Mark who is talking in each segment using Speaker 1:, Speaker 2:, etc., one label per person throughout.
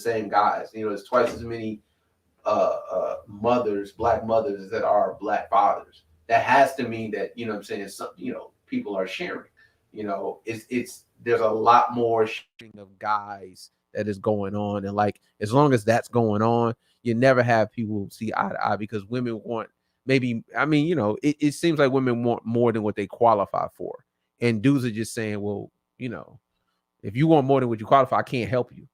Speaker 1: same guys. There's twice as many mothers, black mothers, that are black fathers. That has to mean that, what I'm saying, some, people are sharing. It's there's a lot more sharing of guys that is going on, and like as long as that's going on, you never have people see eye to eye, because women want, maybe, I mean, it seems like women want more than what they qualify for, and dudes are just saying, well, if you want more than what you qualify, I can't help you.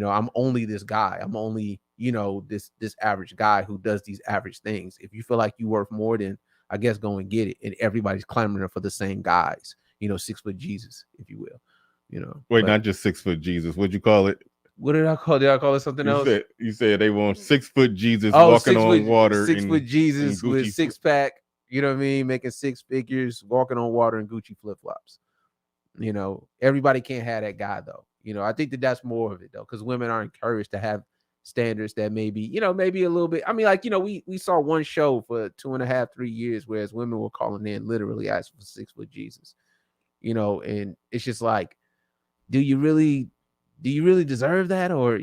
Speaker 1: I'm only this guy. I'm only, this average guy who does these average things. If you feel like you worth more, then I guess go and get it. And everybody's clamoring for the same guys, 6-foot Jesus, if you will.
Speaker 2: Wait, not just 6-foot Jesus. What'd you call it?
Speaker 1: What did I call it? Did I call it something else?
Speaker 2: You said they want 6-foot Jesus walking on water.
Speaker 1: 6-foot Jesus with six-pack, you know what I mean? Making six figures, walking on water in Gucci flip-flops. Everybody can't have that guy, though. I think that's more of it, though, because women are encouraged to have standards that maybe a little bit. I mean, like, we saw one show for 2.5, 3 years, whereas women were calling in literally asking for 6-foot Jesus, and it's just like, do you really deserve that? Or,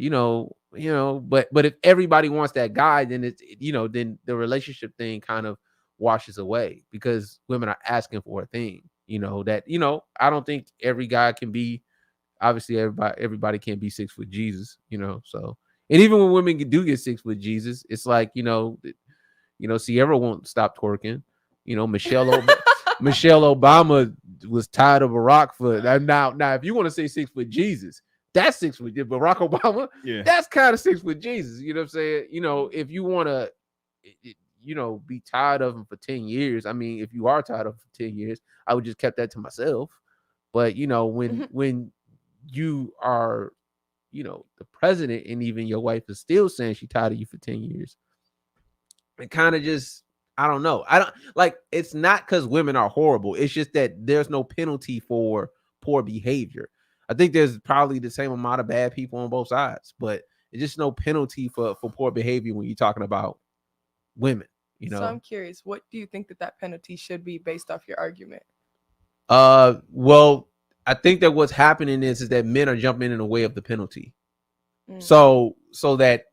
Speaker 1: but if everybody wants that guy, then it's, then the relationship thing kind of washes away, because women are asking for a thing, that, I don't think every guy can be, obviously everybody can't be 6-foot Jesus, so, and even when women do get 6-foot Jesus, it's like, Sierra won't stop twerking, Michelle Obama was tired of Barack for now. If you want to say 6-foot Jesus, that's 6-foot. Barack Obama, that's kind of 6-foot Jesus. You know what I'm saying? If you want to, be tired of him for 10 years. I mean, if you are tired of him for 10 years, I would just kept that to myself. But when you are, the president, and even your wife is still saying she's tired of you for 10 years, it kind of just, I don't know. I don't like, it's not because women are horrible. It's just that there's no penalty for poor behavior. I think there's probably the same amount of bad people on both sides, but it's just no penalty for poor behavior when you're talking about women,
Speaker 3: So I'm curious, what do you think that penalty should be based off your argument?
Speaker 1: Well, I think that what's happening is that men are jumping in the way of the penalty. So that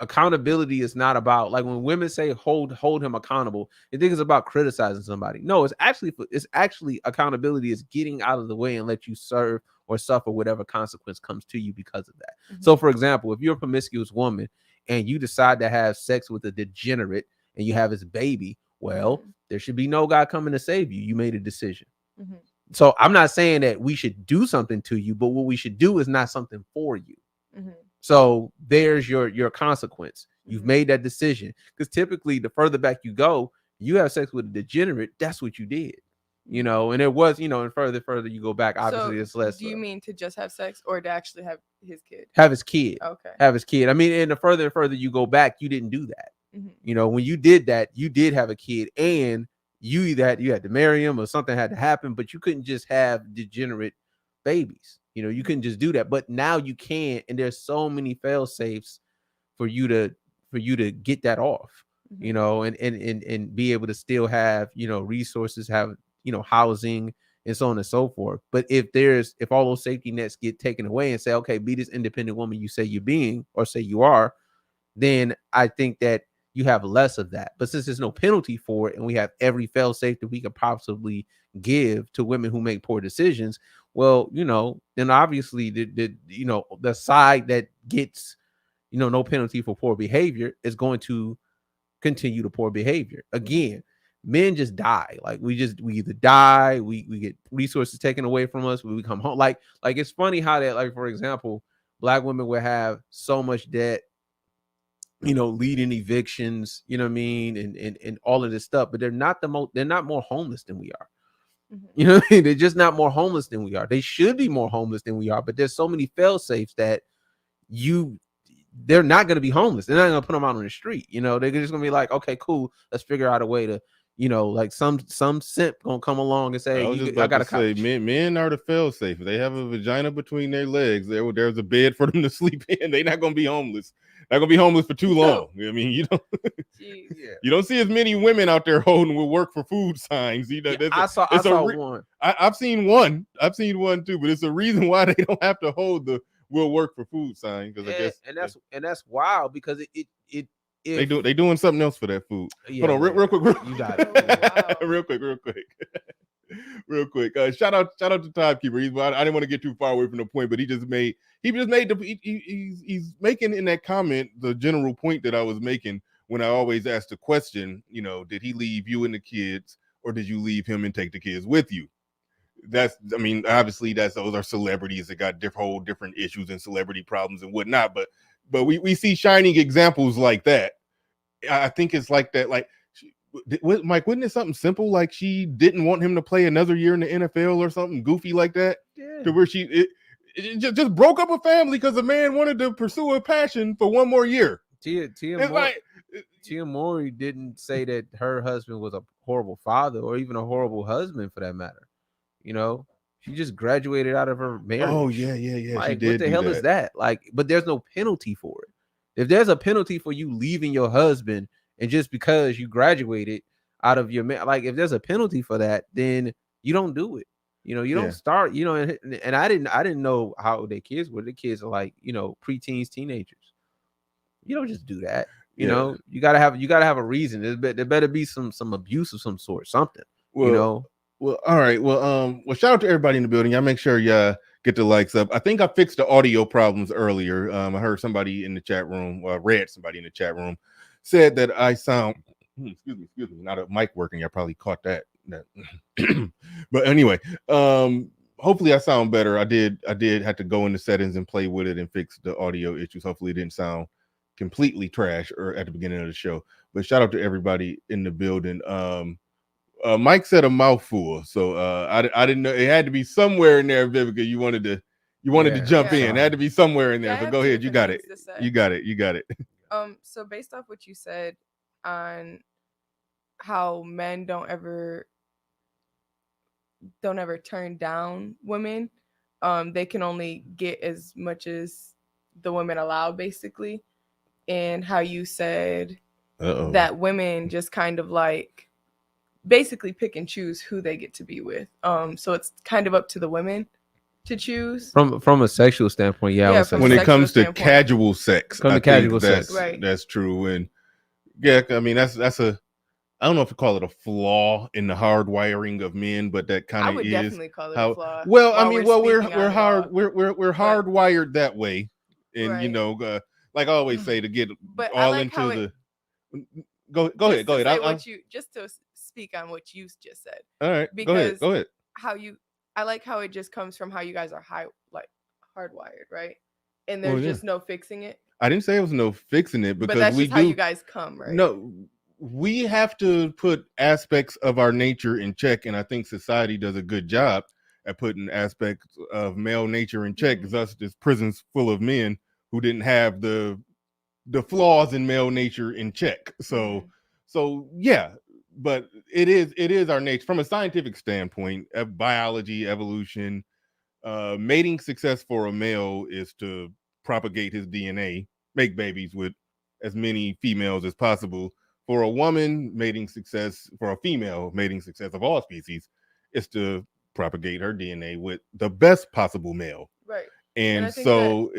Speaker 1: accountability is not about, like, when women say hold him accountable, they think it's about criticizing somebody. No, it's actually accountability is getting out of the way and let you serve or suffer whatever consequence comes to you because of that. So, for example, if you're a promiscuous woman and you decide to have sex with a degenerate and you have his baby, well, there should be no guy coming to save you. You made a decision. So I'm not saying that we should do something to you, but what we should do is not something for you. So there's your consequence. You've made that decision, because typically the further back you go, you have sex with a degenerate, that's what you did, and it was, and further you go back, obviously, it's less.
Speaker 3: Do you mean to just have sex, or to actually have his kid?
Speaker 1: Have his kid.
Speaker 3: Okay.
Speaker 1: Have his kid. I mean, and the further you go back, you didn't do that. When you did that, you did have a kid, and you had to marry him, or something had to happen, but you couldn't just have degenerate babies. You couldn't just do that, but now you can, and there's so many fail safes for you to get that off, and be able to still have, resources, have, housing, and so on and so forth. But if all those safety nets get taken away and say, okay, be this independent woman you say you're being, or say you are, then I think that you have less of that. But since there's no penalty for it, and we have every fail safe that we could possibly give to women who make poor decisions, well, then obviously the side that gets, no penalty for poor behavior is going to continue the poor behavior. Again, men just die. Like, we either die, we get resources taken away from us, we come home. Like it's funny how that, like, for example, black women will have so much debt, leading evictions, you know what I mean, and all of this stuff, but they're not more homeless than we are. You know what I mean? They're just not more homeless than we are. They should be more homeless than we are, but there's so many fail safes that they're not going to be homeless. They're not going to put them out on the street. They're just going to be like, okay, cool, let's figure out a way to, like some simp gonna come along and say, I got to say,
Speaker 2: men are the fail safe. If they have a vagina between their legs, there's a bed for them to sleep in. They're not going to be homeless. Not gonna be homeless for too long. I mean, you don't see as many women out there holding "will work for food" signs. I saw one. I've seen one too, but it's a reason why they don't have to hold the will work for food sign because I guess
Speaker 1: and that's wild because it
Speaker 2: they doing something else for that food.
Speaker 1: Yeah,
Speaker 2: hold on, real quick,
Speaker 1: you got it.
Speaker 3: Wow.
Speaker 2: real quick. Real quick, shout out to Timekeeper. I didn't want to get too far away from the point, but he's making in that comment the general point that I was making when I always ask the question, did he leave you and the kids, or did you leave him and take the kids with you? Obviously those are celebrities that got whole different issues and celebrity problems and whatnot, but we see shining examples like that. I think it's like that, like, Mike, wasn't it something simple like she didn't want him to play another year in the NFL or something goofy like that? Yeah. To where it just broke up a family because the man wanted to pursue a passion for one more year.
Speaker 1: Tia Mowry didn't say that her husband was a horrible father or even a horrible husband for that matter. She just graduated out of her marriage.
Speaker 2: Oh yeah.
Speaker 1: Like,
Speaker 2: she did.
Speaker 1: What the hell is that? Like, but there's no penalty for it. If there's a penalty for you leaving your husband and just because you graduated out of your like, if there's a penalty for that, then you don't do it. You don't start. And I didn't know how their kids were. The kids are like preteens, teenagers. You don't just do that. You gotta have a reason. There better be some abuse of some sort, something.
Speaker 2: Well, all right. Well, shout out to everybody in the building. Y'all make sure y'all get the likes up. I think I fixed the audio problems earlier. I heard somebody in the chat room, read somebody in the chat room, said that I sound, excuse me, not a mic working. I probably caught that. But anyway, hopefully I sound better. I did have to go into settings and play with it and fix the audio issues. Hopefully it didn't sound completely trash or at the beginning of the show. But shout out to everybody in the building. Mike said a mouthful, so I didn't know it had to be somewhere in there. Vivica, you wanted to jump in. It had to be somewhere in there. So go ahead, you got it. You got it.
Speaker 3: So based off what you said on how men don't ever turn down women, they can only get as much as the women allow, basically, and how you said that women just kind of like basically pick and choose who they get to be with. So it's kind of up to the women to choose.
Speaker 1: From a sexual standpoint,
Speaker 2: when it comes to casual sex,
Speaker 3: right.
Speaker 2: That's true. And that's I don't know if you call it a flaw in the hardwiring of men, but that kind of is.
Speaker 3: I would definitely call it a flaw.
Speaker 2: Well, we're hardwired that way, and right. Like I always say, to get all into the. Go ahead.
Speaker 3: Just to speak on what you just said.
Speaker 2: All right,
Speaker 3: because
Speaker 2: go ahead.
Speaker 3: I like how it just comes from how you guys are hardwired, right? And there's just no fixing it.
Speaker 2: I didn't say it was no fixing it, because
Speaker 3: but that's just how you guys come, right?
Speaker 2: No, we have to put aspects of our nature in check, and I think society does a good job at putting aspects of male nature in check. Thus, there's prisons full of men who didn't have the flaws in male nature in check. So yeah, but it is our nature from a scientific standpoint, biology, evolution. Mating success for a male is to propagate his DNA, make babies with as many females as possible. For a woman, mating success for a female, mating success of all species is to propagate her DNA with the best possible male.
Speaker 3: Right.
Speaker 2: And so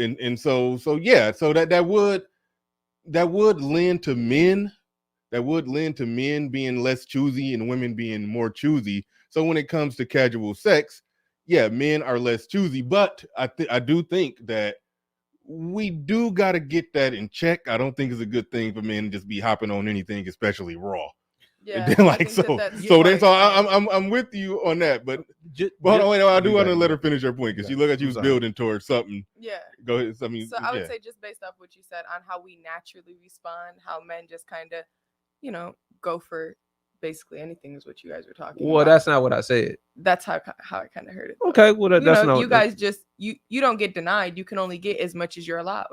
Speaker 2: that would lend to men. That would lend to men being less choosy and women being more choosy. So when it comes to casual sex, yeah, men are less choosy. But I do think that we do got to get that in check. I don't think it's a good thing for men to just be hopping on anything, especially raw.
Speaker 3: Yeah,
Speaker 2: I'm with you on that. But I do want to let her finish her point, because she looked like she was building towards something.
Speaker 3: Yeah.
Speaker 2: Go ahead.
Speaker 3: I would say, just based off what you said on how we naturally respond, how men just kind of, go for basically anything is what you guys were talking about.
Speaker 1: Well, that's not what I said.
Speaker 3: That's how I kind of heard it.
Speaker 1: Okay, well, that's not.
Speaker 3: You guys just you don't get denied. You can only get as much as you're allowed.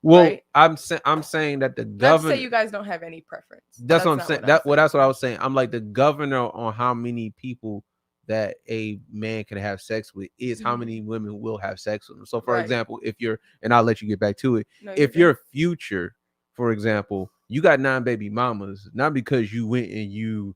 Speaker 1: Well,
Speaker 3: right?
Speaker 1: I'm saying that the governor.
Speaker 3: Not to say you guys don't have any preference.
Speaker 1: That's what I'm saying. That's what I was saying. I'm like, the governor on how many people that a man can have sex with is how many women will have sex with him. So, for example, if you're, and I'll let you get back to it. If you're Future, for example, you got 9 baby mamas, not because you went and you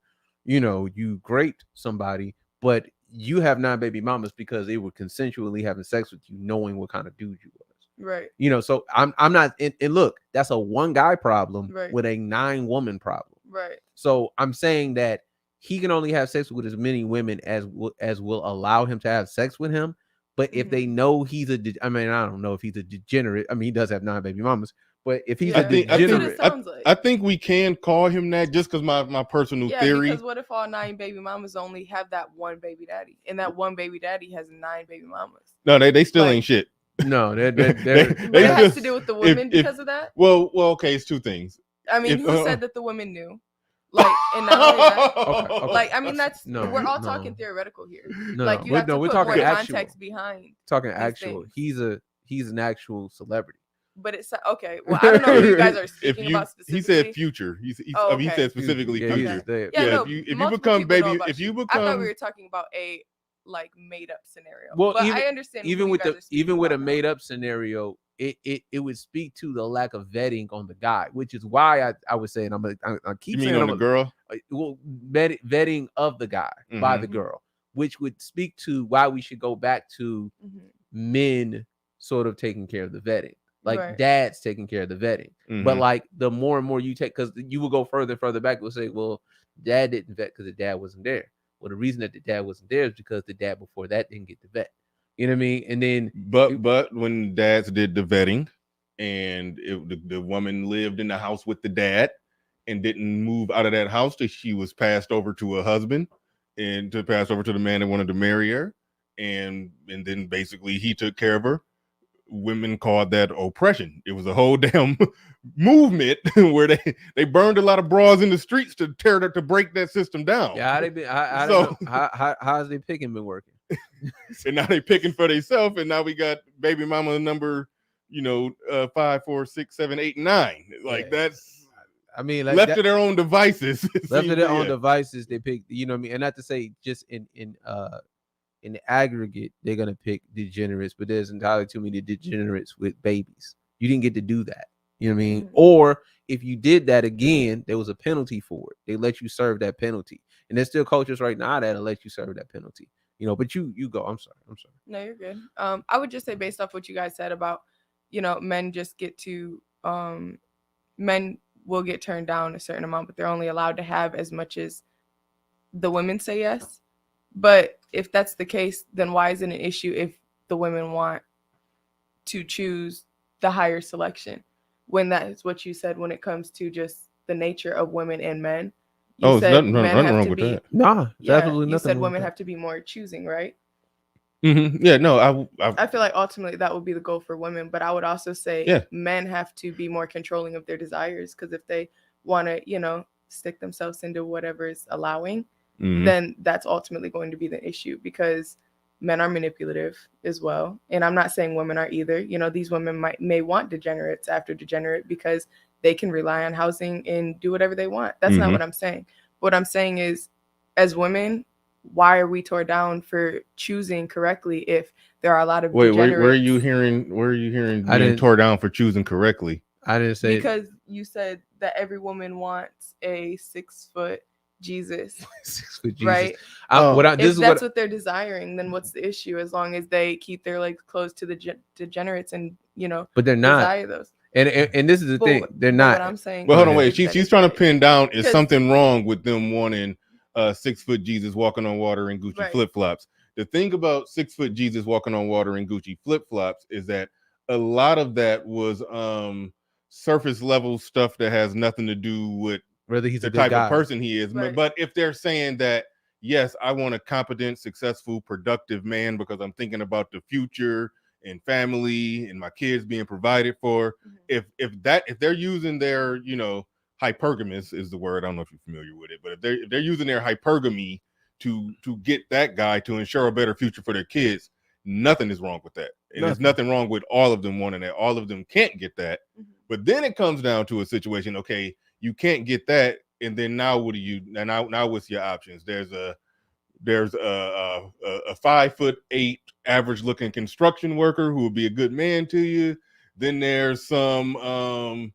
Speaker 1: raped somebody, but you have 9 baby mamas because they were consensually having sex with you, knowing what kind of dude you was.
Speaker 3: Right.
Speaker 1: You know, so I'm not. And look, that's a one guy problem
Speaker 3: Right.
Speaker 1: with a 9-woman problem.
Speaker 3: Right.
Speaker 1: So I'm saying that he can only have sex with as many women as will allow him to have sex with him. But if they know he's I mean, I don't know if he's a degenerate. I mean, he does have 9 baby mamas. But if he's a degenerate,
Speaker 2: I think we can call him that just because my personal theory.
Speaker 3: Because what if all 9 baby mamas only have that one baby daddy, and that one baby daddy has 9 baby mamas?
Speaker 2: No, they still ain't shit.
Speaker 1: No,
Speaker 3: but it has to do with the women because of that.
Speaker 2: Well, okay, it's two things.
Speaker 3: I mean, who said that the women knew? Like, and not only that,
Speaker 1: okay.
Speaker 3: like, I mean, we're all talking theoretical here.
Speaker 1: No,
Speaker 3: like, you have to put more context behind.
Speaker 1: Talking actual. Things. He's an actual celebrity.
Speaker 3: But it's okay. Well, I don't know who you guys are speaking about specifically.
Speaker 2: He said future. He said specifically future.
Speaker 3: If
Speaker 2: you become baby, if you become,
Speaker 3: I thought we were talking about a like made up scenario.
Speaker 1: Well,
Speaker 3: but I understand
Speaker 1: even with a made up scenario, it would speak to the lack of vetting on the guy, which is why I was saying I keep saying
Speaker 2: on the girl.
Speaker 1: Well, vetting of the guy by the girl, which would speak to why we should go back to men sort of taking care of the vetting. Like dads taking care of the vetting. But like the more and more you take, because you will go further back, we'll say, well, dad didn't vet because the dad wasn't there. Well, the reason that the dad wasn't there is because the dad before that didn't get the vet. You know what I mean? And then
Speaker 2: but when dads did the vetting and the woman lived in the house with the dad and didn't move out of that house till she was passed over to her husband and to pass over to the man that wanted to marry her. And then basically he took care of her. Women called that oppression. It was a whole damn movement where they burned a lot of bras in the streets to break that system down.
Speaker 1: Yeah, how's they picking been working?
Speaker 2: And now they picking for themselves, and now we got baby mama number 5, 4, 6, 7, 8, 9. Like that's
Speaker 1: like
Speaker 2: left to their own devices.
Speaker 1: Left to their own devices, they pick. You know what I mean? And not to say just in the aggregate, they're gonna pick degenerates, but there's entirely too many degenerates with babies. You didn't get to do that. You know what I mean? Or if you did that again, there was a penalty for it. They let you serve that penalty. And there's still cultures right now that'll let you serve that penalty. But you go. I'm sorry.
Speaker 3: No, you're good. I would just say, based off what you guys said about, men just get to men will get turned down a certain amount, but they're only allowed to have as much as the women say yes. But if that's the case, then why is it an issue if the women want to choose the higher selection? When that is what you said when it comes to just the nature of women and men. You said men have to be.
Speaker 1: That. Nah, absolutely nothing.
Speaker 3: You said women have to be more choosing, right?
Speaker 2: Yeah, no,
Speaker 3: I feel like ultimately that would be the goal for women, but I would also say men have to be more controlling of their desires, because if they want to, stick themselves into whatever is allowing, then that's ultimately going to be the issue, because men are manipulative as well. And I'm not saying women are either. These women may want degenerates after degenerate because they can rely on housing and do whatever they want. That's not what I'm saying. What I'm saying is, as women, why are we tore down for choosing correctly if there are a lot of degenerates?
Speaker 2: Where are you hearing being tore down for choosing correctly?
Speaker 1: I didn't say,
Speaker 3: because you said that every woman wants a 6-foot Jesus.
Speaker 1: 6-foot Jesus,
Speaker 3: right? If that's what they're desiring, then what's the issue? As long as they keep their legs closed to the degenerates and
Speaker 1: but they're not
Speaker 3: desire those.
Speaker 1: And this is the thing, they're not.
Speaker 3: What I'm saying.
Speaker 2: Well, hold on, wait. She's trying to pin down is something wrong with them wanting 6-foot Jesus walking on water in Gucci flip flops. The thing about 6-foot Jesus walking on water in Gucci flip flops is that a lot of that was surface level stuff that has nothing to do with
Speaker 1: whether he's
Speaker 2: the
Speaker 1: a good
Speaker 2: type
Speaker 1: guy
Speaker 2: of person he is. Right. But if they're saying that, yes, I want a competent, successful, productive man because I'm thinking about the future and family and my kids being provided for. If they're using their, hypergamous is the word. I don't know if you're familiar with it, but if they're using their hypergamy to get that guy to ensure a better future for their kids, nothing is wrong with that. And there's nothing wrong with all of them wanting that. All of them can't get that. But then it comes down to a situation, okay, you can't get that, and then now what do you? Now what's your options? There's a 5'8" average looking construction worker who would be a good man to you. Then there's some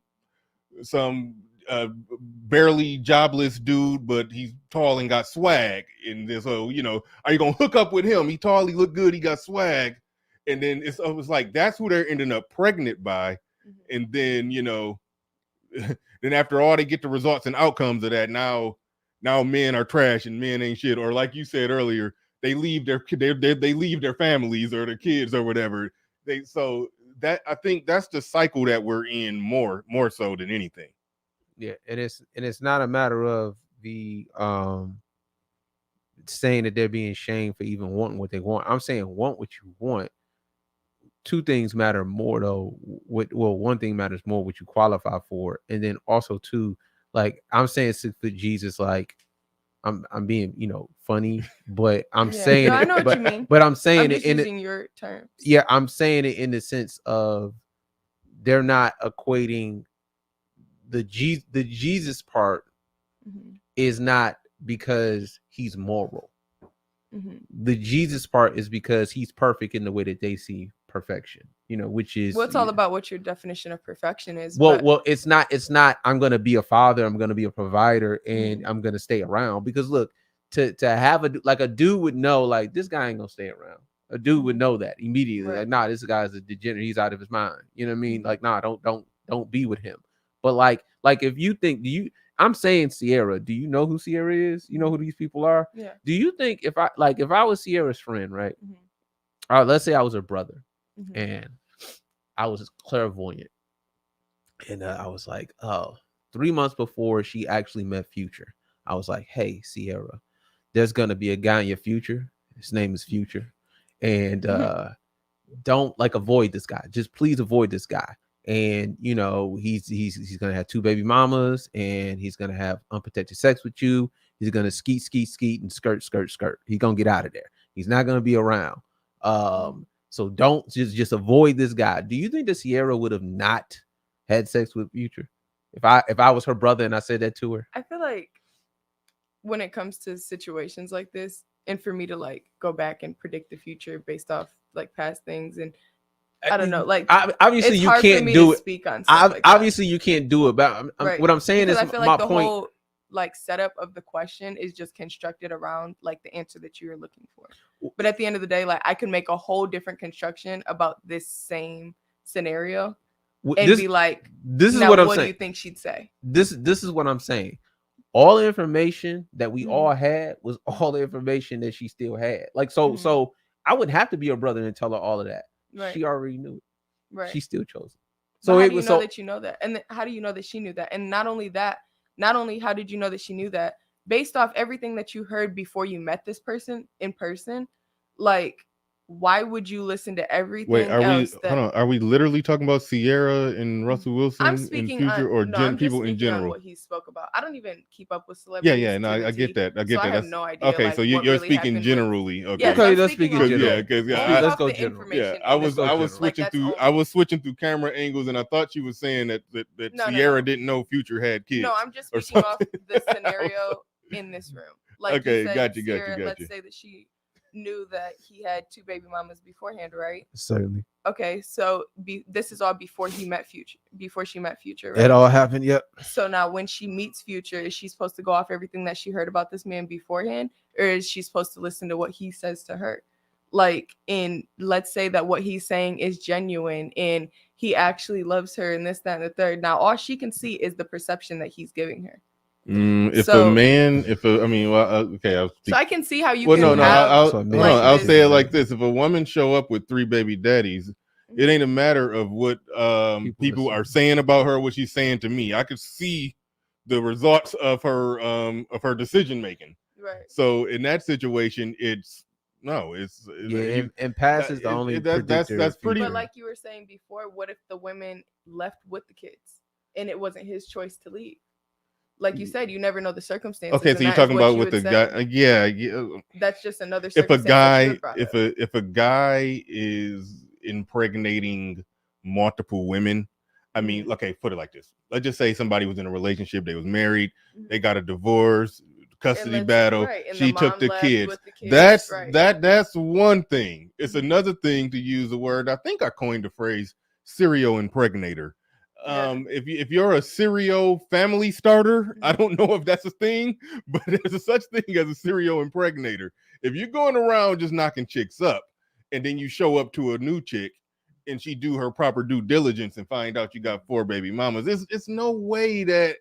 Speaker 2: barely jobless dude, but he's tall and got swag. And so are you gonna hook up with him? He tall, he look good, he got swag. And then it was like that's who they're ending up pregnant by. And then, you know, then after all, they get the results and outcomes of that. Now men are trash and men ain't shit. Or like you said earlier, they leave their families or their kids or whatever. So that I think that's the cycle that we're in more so than anything.
Speaker 1: Yeah, and it's not a matter of the saying that they're being shamed for even wanting what they want. I'm saying want what you want. Two things matter more though. One thing matters more what you qualify for, and then also two, like I'm saying 6 foot Jesus, like I'm being, you know, funny, but I'm saying
Speaker 3: I know what you mean.
Speaker 1: But I'm saying
Speaker 3: it using your terms.
Speaker 1: Yeah, I'm saying it in the sense of they're not equating the Jesus part is not because he's moral. The Jesus part is because he's perfect in the way that they see perfection, you know, which is
Speaker 3: it's all about what your definition of perfection is.
Speaker 1: Well, it's not I'm going to be a father, I'm going to be a provider, and I'm going to stay around, because look, to have a dude would know, like, this guy ain't going to stay around. A dude would know that immediately. Right. Like, nah, this guy's a degenerate, he's out of his mind. You know what I mean? Like, nah, don't be with him. But like if you think, I'm saying Sierra, do you know who Sierra is? You know who these people are?
Speaker 3: Yeah.
Speaker 1: Do you think if I was Sierra's friend, right? All right, let's say I was her brother, and I was clairvoyant, and I was like, 3 months before she actually met Future, I was like, hey, Sierra, there's gonna be a guy in your future. His name is Future, and don't avoid this guy. Just please avoid this guy. And you know, he's gonna have 2 baby mamas, and he's gonna have unprotected sex with you. He's gonna skeet and skirt. He's gonna get out of there. He's not gonna be around. So don't just avoid this guy. Do you think that Sierra would have not had sex with Future if I was her brother and I said that to her?
Speaker 3: I feel like when it comes to situations like this, and for me to go back and predict the future based off past things, and I don't know,
Speaker 1: obviously
Speaker 3: it's
Speaker 1: you
Speaker 3: hard
Speaker 1: can't
Speaker 3: for me
Speaker 1: do
Speaker 3: to
Speaker 1: it.
Speaker 3: Speak on stuff
Speaker 1: obviously you can't do it. But what I'm saying
Speaker 3: because
Speaker 1: is,
Speaker 3: I feel
Speaker 1: my
Speaker 3: the
Speaker 1: point.
Speaker 3: Whole setup of the question is just constructed around the answer that you're looking for. But at the end of the day, I can make a whole different construction about this same scenario and be like,
Speaker 1: this is what I'm saying.
Speaker 3: What do you think she'd say?
Speaker 1: This is what I'm saying. All the information that we all had was all the information that she still had. So I wouldn't have to be her brother and tell her all of that. Right. She already knew it.
Speaker 3: Right.
Speaker 1: She still chose it.
Speaker 3: So how do you know that you know that? And how do you know that she knew that? And not only how did you know that she knew that, based off everything that you heard before you met this person in person, why would you listen to everything?
Speaker 2: Wait, are we literally talking about Sierra and Russell Wilson in Future, or people in general?
Speaker 3: What he spoke about. I don't even keep up with celebrities.
Speaker 2: Yeah, no, I get that.
Speaker 3: I have no idea.
Speaker 2: Okay, so you're really speaking generally. Okay,
Speaker 3: okay,
Speaker 1: let's speak in general.
Speaker 2: Let's
Speaker 1: go general.
Speaker 2: Yeah, I was switching through camera angles, and I thought you were saying that Sierra didn't know Future had kids.
Speaker 3: No, I'm just speaking off the scenario in this room.
Speaker 2: Okay, got you.
Speaker 3: Let's say that she knew that he had 2 baby mamas beforehand, right?
Speaker 1: Certainly.
Speaker 3: Okay, so this is all before she met Future, right?
Speaker 1: It all happened, yep.
Speaker 3: So now when she meets Future, is she supposed to go off everything that she heard about this man beforehand, or is she supposed to listen to what he says to her? And let's say that what he's saying is genuine and he actually loves her and this, that, and the third. Now all she can see is the perception that he's giving her.
Speaker 2: So
Speaker 3: I can see how you.
Speaker 2: I'll say it like this: if a woman show up with 3 baby daddies, it ain't a matter of what people are saying about her, what she's saying to me. I could see the results of her decision making.
Speaker 3: Right.
Speaker 2: So in that situation, and
Speaker 1: past is the only predictor.
Speaker 2: That's pretty.
Speaker 3: But like you were saying before, what if the women left with the kids and it wasn't his choice to leave? Like you said, you never know the circumstances.
Speaker 2: Okay, so you're talking about with the guy. Yeah.
Speaker 3: That's just another.
Speaker 2: If a guy is impregnating multiple women, I mean, okay, put it like this. Let's just say somebody was in a relationship, they was married, they got a divorce, custody battle. Right, she took the kids. That's right. That's one thing. It's another thing to use the word. I think I coined the phrase serial impregnator. If you're a serial family starter, I don't know if that's a thing, but there's a such thing as a serial impregnator. If you're going around just knocking chicks up and then you show up to a new chick and she do her proper due diligence and find out you got 4 baby mamas. It's no way that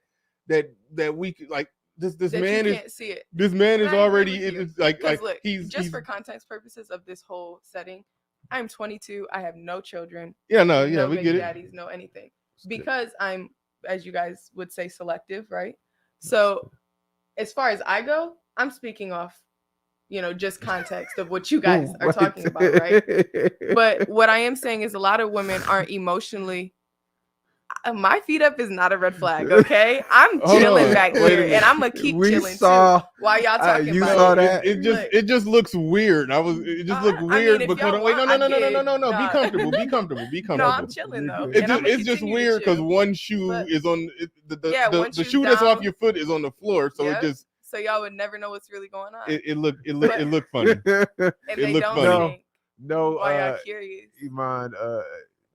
Speaker 2: we could, like, this man is
Speaker 3: see it.
Speaker 2: This man is already it's like
Speaker 3: look,
Speaker 2: he's
Speaker 3: for context purposes of this whole setting. I'm 22. I have no children.
Speaker 2: We
Speaker 3: baby
Speaker 2: get it.
Speaker 3: Daddies, no anything, because I'm, as you guys would say, selective, right? So as far as I go, I'm speaking off, just context of what you guys are talking about, right? But what I am saying is a lot of women aren't emotionally. My feet up is not a red flag, okay? I'm chilling back here, and I'm gonna keep chilling too while y'all talking
Speaker 1: you
Speaker 3: about
Speaker 1: saw that.
Speaker 2: It just looks weird. It just looked weird. But wait, no. Be comfortable.
Speaker 3: No, I'm chilling though.
Speaker 2: It's just weird because one shoe is on the shoe that's off your foot is on the floor, so it just.
Speaker 3: So y'all would never know what's really going on.
Speaker 2: It looked funny.
Speaker 3: And they don't think.
Speaker 1: No.
Speaker 3: Why y'all curious?
Speaker 1: Iman,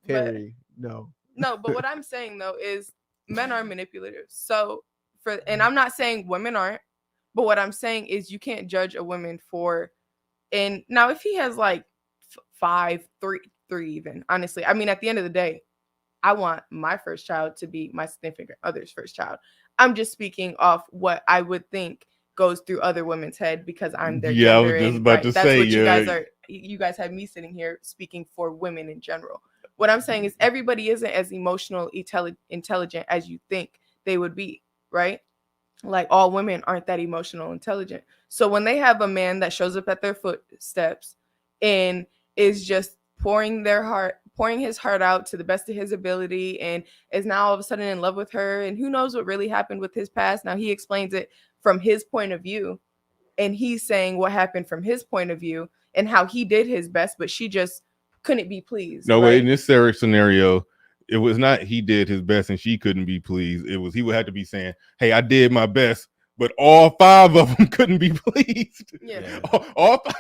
Speaker 1: Terry, no.
Speaker 3: No, but what I'm saying though is men are manipulative. So and I'm not saying women aren't, but what I'm saying is you can't judge a woman for. And now if he has like 5, 3 even, honestly, I mean, at the end of the day, I want my first child to be my significant other's first child. I'm just speaking off what I would think goes through other women's head because I'm their gender.
Speaker 2: I was just about to say,
Speaker 3: you guys are. You guys have me sitting here speaking for women in general. What I'm saying is everybody isn't as emotional, intelligent as you think they would be, right? Like all women aren't that emotional intelligent. So when they have a man that shows up at their footsteps and is just pouring his heart out to the best of his ability and is now all of a sudden in love with her, and who knows what really happened with his past. Now he explains it from his point of view, and he's saying what happened from his point of view and how he did his best, but she just couldn't be pleased.
Speaker 2: No, wait, in this scenario, it was not he did his best and she couldn't be pleased. It was he would have to be saying, "Hey, I did my best, but all 5 of them couldn't be pleased."
Speaker 3: Yeah.
Speaker 2: All 5.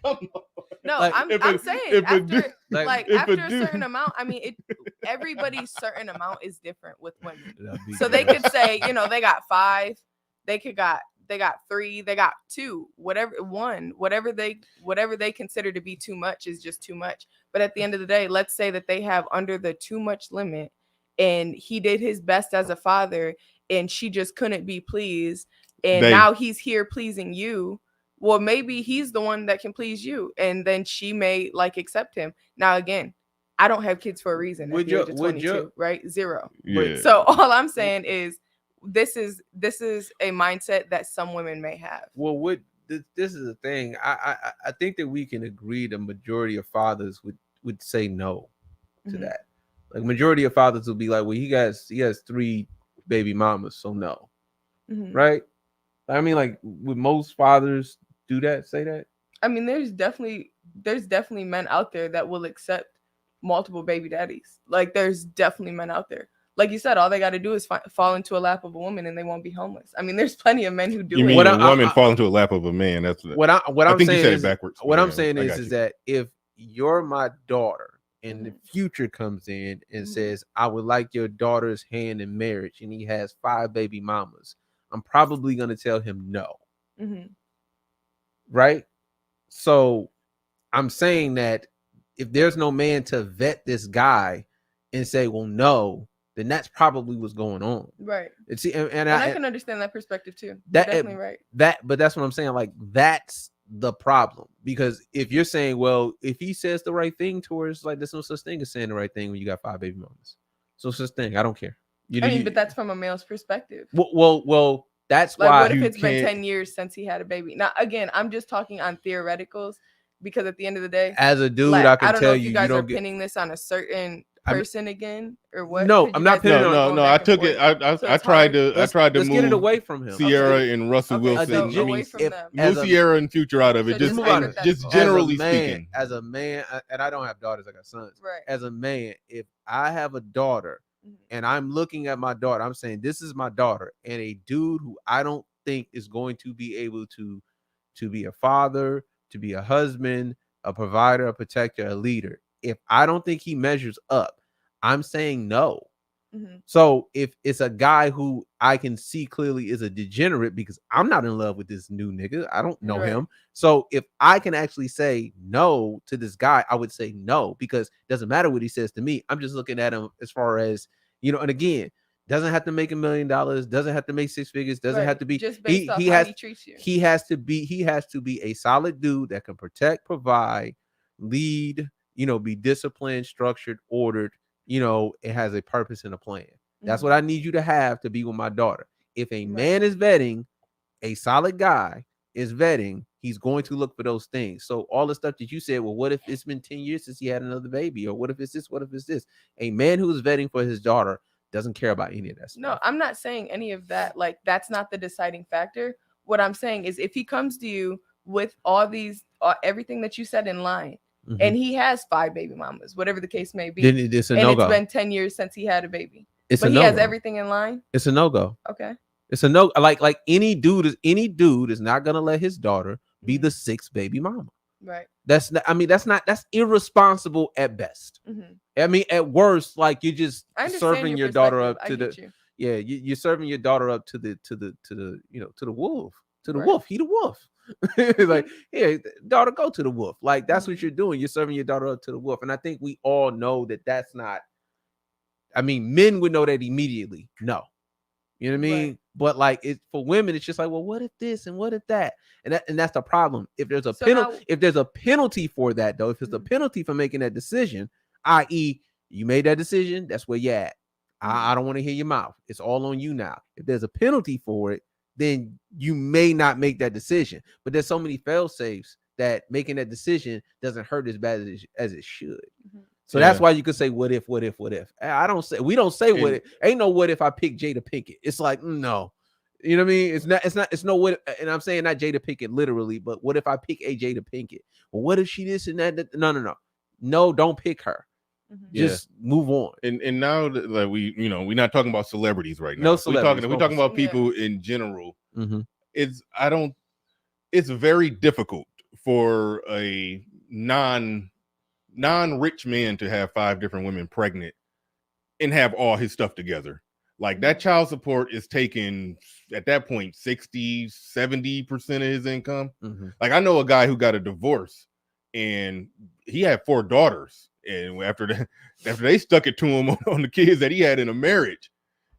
Speaker 2: Come on.
Speaker 3: No, like, I'm saying after a certain amount, I mean, everybody's certain amount is different with women. So they could say, they got 5, they got 3, they got 2, whatever they consider to be too much is just too much. But at the end of the day, let's say that they have under the too much limit and he did his best as a father and she just couldn't be pleased. And now he's here pleasing you. Well, maybe he's the one that can please you. And then she may accept him. Now, again, I don't have kids for a reason. At the age of 22, right? 0.
Speaker 2: Yeah.
Speaker 3: So all I'm saying is, this is a mindset that some women may have.
Speaker 1: Well, this is the thing. I think that we can agree the majority of fathers would say no to that. Like majority of fathers will be like, well, he has 3 baby mamas, so no. Right? I mean, like, would most fathers do that? Say that?
Speaker 3: I mean, there's definitely men out there that will accept multiple baby daddies. Like, there's definitely men out there. Like you said, all they got to do is fall into a lap of a woman, and they won't be homeless. I mean, there's plenty of men who do it.
Speaker 2: You mean a woman fall into a lap of a man? That's
Speaker 1: what I'm saying. You said
Speaker 2: it backwards.
Speaker 1: What I'm saying is that if you're my daughter, and the future comes in and says, "I would like your daughter's hand in marriage," and he has 5 baby mamas, I'm probably gonna tell him no. Right? So I'm saying that if there's no man to vet this guy and say, well, no, then that's probably what's going on.
Speaker 3: Right.
Speaker 1: And
Speaker 3: I can understand that perspective too. Definitely right.
Speaker 1: But that's what I'm saying. Like, that's the problem. Because if you're saying, well, if he says the right thing towards, like, there's no such thing as saying the right thing when you got 5 baby mamas. So such thing. I don't care.
Speaker 3: But that's from a male's perspective.
Speaker 1: Well, that's
Speaker 3: like,
Speaker 1: why.
Speaker 3: What if it's been 10 years since he had a baby? Now, again, I'm just talking on theoreticals, because at the end of the day,
Speaker 1: as a dude, I can tell you,
Speaker 3: you guys are pinning this on a certain person again, or what?
Speaker 1: No, I'm not pinning.
Speaker 2: No. I took it. I tried to
Speaker 1: let's get it away from him.
Speaker 2: Sierra and Russell Wilson.
Speaker 3: Away from them.
Speaker 2: Move Sierra and Future out of it. Just generally speaking.
Speaker 1: As a man, and I don't have daughters, I got sons.
Speaker 3: Right.
Speaker 1: As a man, if I have a daughter and I'm looking at my daughter, I'm saying this is my daughter, and a dude who I don't think is going to be able to be a father, to be a husband, a provider, a protector, a leader. If I don't think he measures up, I'm saying no. So if it's a guy who I can see clearly is a degenerate, because I'm not in love with this new nigga, I don't know him. So if I can actually say no to this guy, I would say no, because it doesn't matter what he says to me. I'm just looking at him as far as, you know, and again, doesn't have to make $1 million, doesn't have to make 6 figures, doesn't have to be
Speaker 3: just based off how he treats you.
Speaker 1: He has to be a solid dude that can protect, provide, lead, you know, be disciplined, structured, ordered, you know, it has a purpose and a plan. That's what I need you to have to be with my daughter. If a man is vetting, a solid guy is vetting, he's going to look for those things. So all the stuff that you said, well, what if it's been 10 years since he had another baby? Or what if it's this? What if it's this? A man who is vetting for his daughter doesn't care about any of that stuff.
Speaker 3: No, I'm not saying any of that. Like, that's not the deciding factor. What I'm saying is, if he comes to you with all these, everything that you said in line, and he has 5 baby mamas, whatever the case may be,
Speaker 1: then it's a
Speaker 3: and
Speaker 1: no-go.
Speaker 3: It's been 10 years since he had a baby.
Speaker 1: But
Speaker 3: he has everything in line.
Speaker 1: It's a no-go.
Speaker 3: Okay.
Speaker 1: It's a no. Like any dude is not gonna let his daughter be the 6th baby mama.
Speaker 3: Right.
Speaker 1: That's irresponsible at best. I mean, at worst, like you're just serving your daughter up to the you're serving your daughter up to the you know, to the wolf, to the wolf. He the wolf. Like, yeah, daughter, go to the wolf. Like, that's what you're doing. You're serving your daughter up to the wolf. And I think we all know that that's not. I mean, men would know that immediately. No. You know what I mean? But like, it for women, it's just like, well, what if this and what if that? And that's the problem. If there's a penalty, if there's a penalty for that, though, if it's a penalty for making that decision, i.e., you made that decision, that's where you're at. I don't want to hear your mouth. It's all on you now. If there's a penalty for it, then you may not make that decision. But there's so many fail safes that making that decision doesn't hurt as bad as it should. So that's why you could say what if. We don't say what if. Ain't no what if I pick Jada Pinkett. It's like, no. You know what I mean? It's no what, and I'm saying not Jada Pinkett literally, but what if I pick a Jada Pinkett? Well, what if she this and that? No, don't pick her. Just move on.
Speaker 2: And now that, like, we're not talking about celebrities right now.
Speaker 1: No celebrities.
Speaker 2: We're talking about people in general. It's very difficult for a non-rich man to have 5 different women pregnant and have all his stuff together. Like, that child support is taking, at that point, 60-70% of his income. Like, I know a guy who got a divorce and he had 4 daughters, and after they stuck it to him on the kids that he had in a marriage,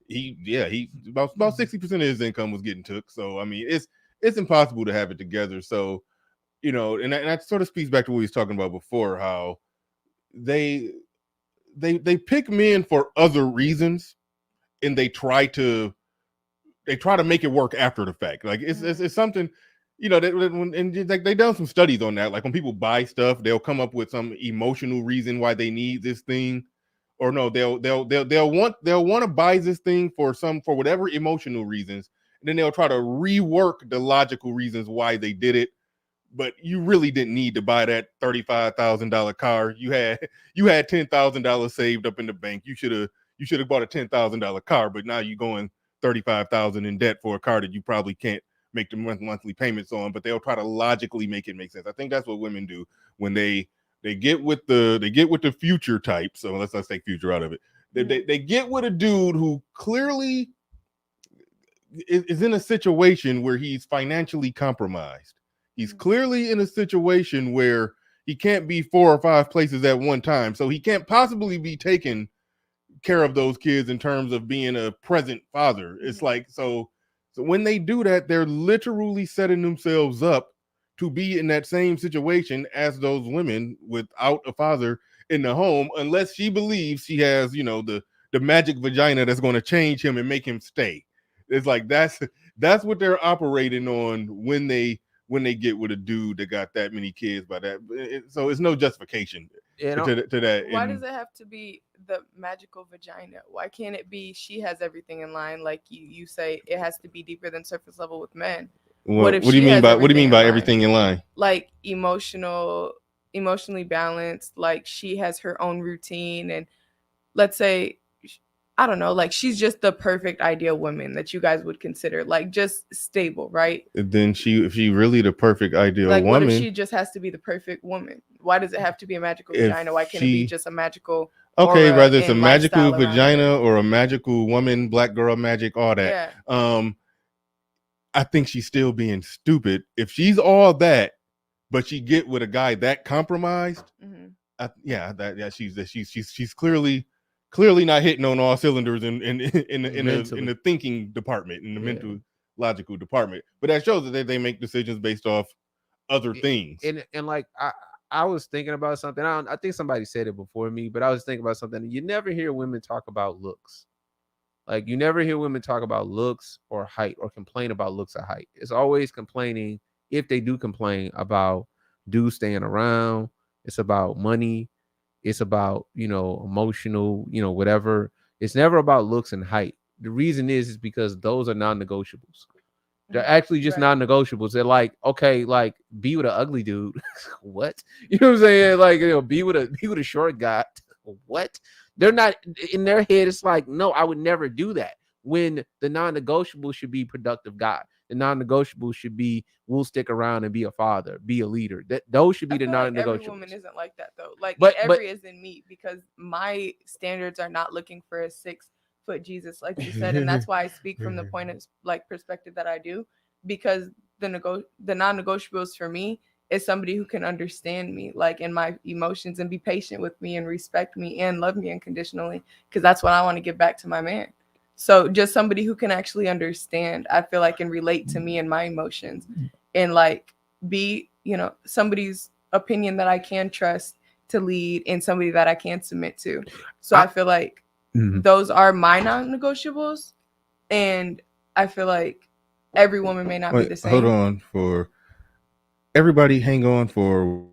Speaker 2: he about 60% of his income was getting took. So I mean, it's impossible to have it together. So, you know, and that sort of speaks back to what he was talking about before, how they pick men for other reasons, and they try to make it work after the fact. Like, it's something, you know, they've done some studies on that. Like, when people buy stuff, they'll come up with some emotional reason why they need this thing, or no, they'll want to buy this thing for whatever emotional reasons, and then they'll try to rework the logical reasons why they did it. But you really didn't need to buy that $35,000 car. You had $10,000 saved up in the bank. You should have bought a $10,000 car, but now you're going $35,000 in debt for a car that you probably can't make the monthly payments on. But they'll try to logically make it make sense. I think that's what women do when they get with the future type. So let's not take future out of it. They get with a dude who clearly is in a situation where he's financially compromised. He's clearly in a situation where he can't be 4 or 5 places at one time. So he can't possibly be taking care of those kids in terms of being a present father. It's like, so when they do that, they're literally setting themselves up to be in that same situation as those women without a father in the home, unless she believes she has, you know, the magic vagina that's going to change him and make him stay. It's like, that's what they're operating on when they get with a dude that got that many kids by that. So it's no justification to that.
Speaker 3: Why does it have to be the magical vagina? Why can't it be she has everything in line? Like you say, it has to be deeper than surface level with men.
Speaker 2: What do you mean by everything in line?
Speaker 3: Like emotionally balanced. Like, she has her own routine, and let's say, I don't know, like, she's just the perfect ideal woman that you guys would consider, like, just stable, right?
Speaker 2: Then if she really the perfect ideal woman,
Speaker 3: what if she just has to be the perfect woman? Why does it have to be a magical vagina? Why can't it be just a magical
Speaker 2: Okay, whether it's a magical vagina or a magical woman, black girl magic, all that. Yeah. I think she's still being stupid. If she's all that, but she get with a guy that compromised, she's clearly not hitting on all cylinders in the thinking department, in the mental logical department. But that shows that they make decisions based off other things.
Speaker 1: And like I was thinking about something. I think somebody said it before me, but I was thinking about something. You never hear women talk about looks. Like you never hear women talk about looks or height or complain about looks or height. It's always complaining, if they do complain, about dudes staying around. It's about money. It's about, emotional, whatever. It's never about looks and height. The reason is because those are non-negotiables. They're actually just non-negotiables. They're like, okay, like be with an ugly dude. What? You know what I'm saying? Like, be with a short guy. What? They're not in their head. It's like, no, I would never do that. When the non-negotiable should be productive guy. The non-negotiable should be, we'll stick around and be a father, be a leader. Those should be the non-negotiables.
Speaker 3: Every woman isn't like that though. Like, but every is in me, because my standards are not looking for a 6-foot Jesus, like you said, and that's why I speak from the point of like perspective that I do, because the non-negotiables for me is somebody who can understand me, like in my emotions, and be patient with me and respect me and love me unconditionally, because that's what I want to give back to my man. So just somebody who can actually understand, I feel like, and relate to me and my emotions, and like be, somebody's opinion that I can trust to lead, and somebody that I can submit to. So I feel like those are my non-negotiables, and I feel like every woman may not be the same.
Speaker 2: Hold on, for everybody, hang on for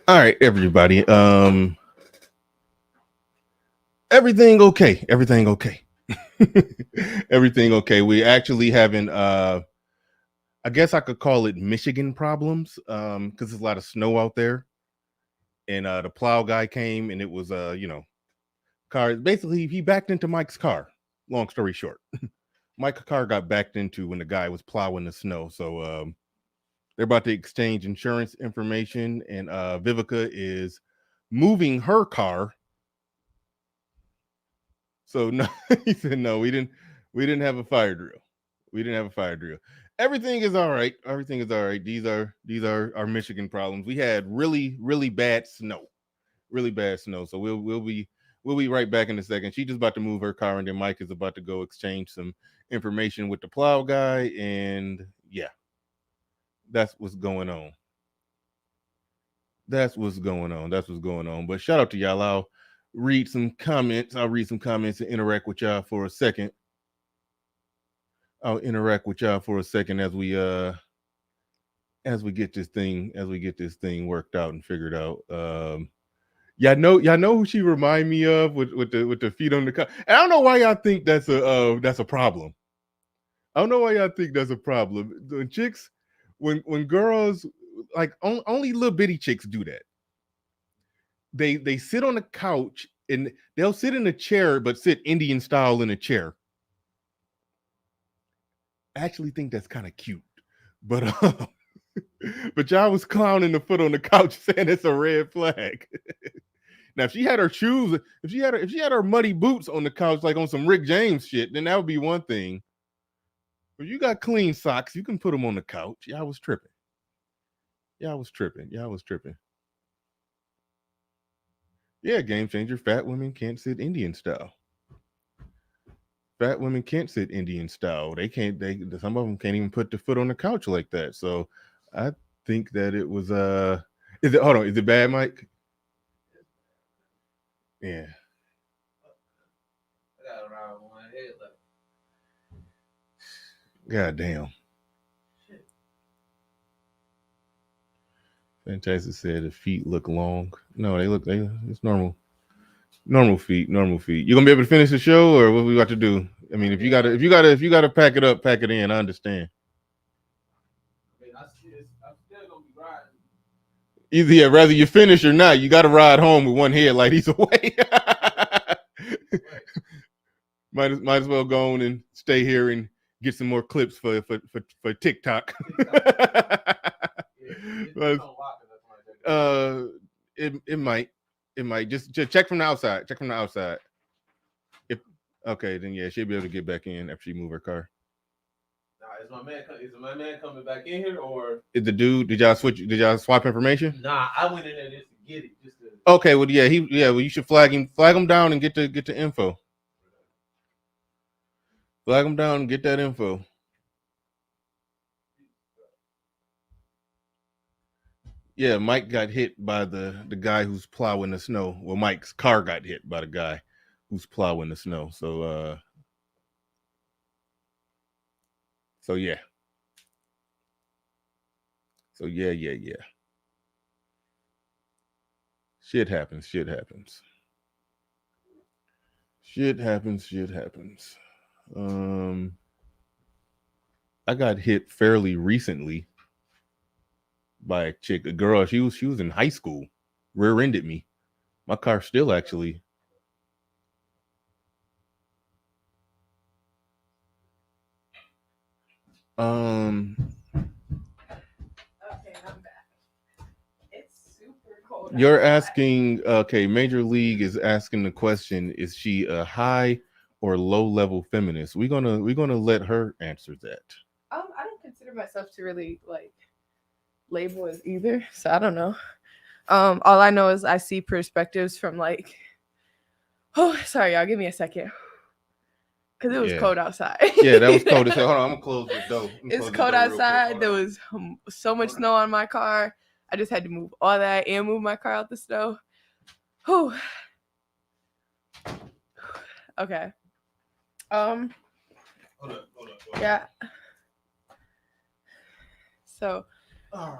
Speaker 2: all right, everybody. Everything okay? Everything okay? Everything okay? We actually having I guess I could call it Michigan problems, because there's a lot of snow out there, and the plow guy came, and it was car. Basically, he backed into Mike's car. Long story short, Mike's car got backed into when the guy was plowing the snow. So they're about to exchange insurance information, and Vivica is moving her car. So no, he said no. We didn't have a fire drill. We didn't have a fire drill. Everything is all right. Everything is all right. These are our Michigan problems. We had really bad snow, really bad snow. So we'll be right back in a second. She's just about to move her car, and then Mike is about to go exchange some information with the plow guy, and yeah, that's what's going on. That's what's going on. That's what's going on. But shout out to y'all. I'll read some comments and interact with y'all for a second. I'll interact with y'all for a second as we get this thing worked out and figured out. Y'all know who she remind me of with the feet on the couch. And I don't know why y'all think that's a problem. I don't know why y'all think that's a problem. When chicks, when girls, like only little bitty chicks do that. They sit on the couch and they'll sit in a chair, but sit Indian style in a chair. I actually think that's kind of cute, but but y'all was clowning the foot on the couch, saying it's a red flag. Now, if she had her shoes, if she had her muddy boots on the couch, like on some Rick James shit, then that would be one thing. But you got clean socks, you can put them on the couch. Y'all was tripping. Yeah, game changer. Fat women can't sit Indian style. They can't. Some of them can't even put the foot on the couch like that. So, I think that it was Is it? Hold on. Is it bad, Mike? Yeah.
Speaker 1: I got around one head left.
Speaker 2: God damn. Fantastic said the feet look long. No, it's normal. Normal feet. You gonna be able to finish the show, or what we got to do? I mean, if you gotta pack it up, pack it in. I understand.
Speaker 1: I mean, I'm still gonna be riding.
Speaker 2: Either rather you finish or not, you gotta ride home with one headlight either way. might as well go on and stay here and get some more clips for TikTok. It might just check from the outside. If okay, then yeah, she'll be able to get back in after she move her car.
Speaker 1: Is my man coming back in here, or
Speaker 2: is the dude? Did y'all swap information?
Speaker 1: Nah, I went in there just to get it.
Speaker 2: Okay, well yeah, you should flag him down and get the info. Flag him down and get that info. Yeah, Mike got hit by the guy who's plowing the snow. Well, Mike's car got hit by the guy who's plowing the snow. So yeah. Shit happens. I got hit fairly recently by a girl. She was in high school, rear-ended me. My car still actually.
Speaker 3: Okay, I'm back. It's super cold.
Speaker 2: You're asking, okay, Major League is asking the question, is she a high or low level feminist? We're gonna let her answer that.
Speaker 3: I don't consider myself to really label as either, so I don't know. All I know is I see perspectives from sorry y'all, give me a second, because it was cold outside.
Speaker 2: Yeah, that was cold. Hold on, I'm gonna close the door.
Speaker 3: It's cold outside. There was so much snow on my car. I just had to move all that and move my car out the snow. Whew. Okay. Hold up. Yeah. So, all right.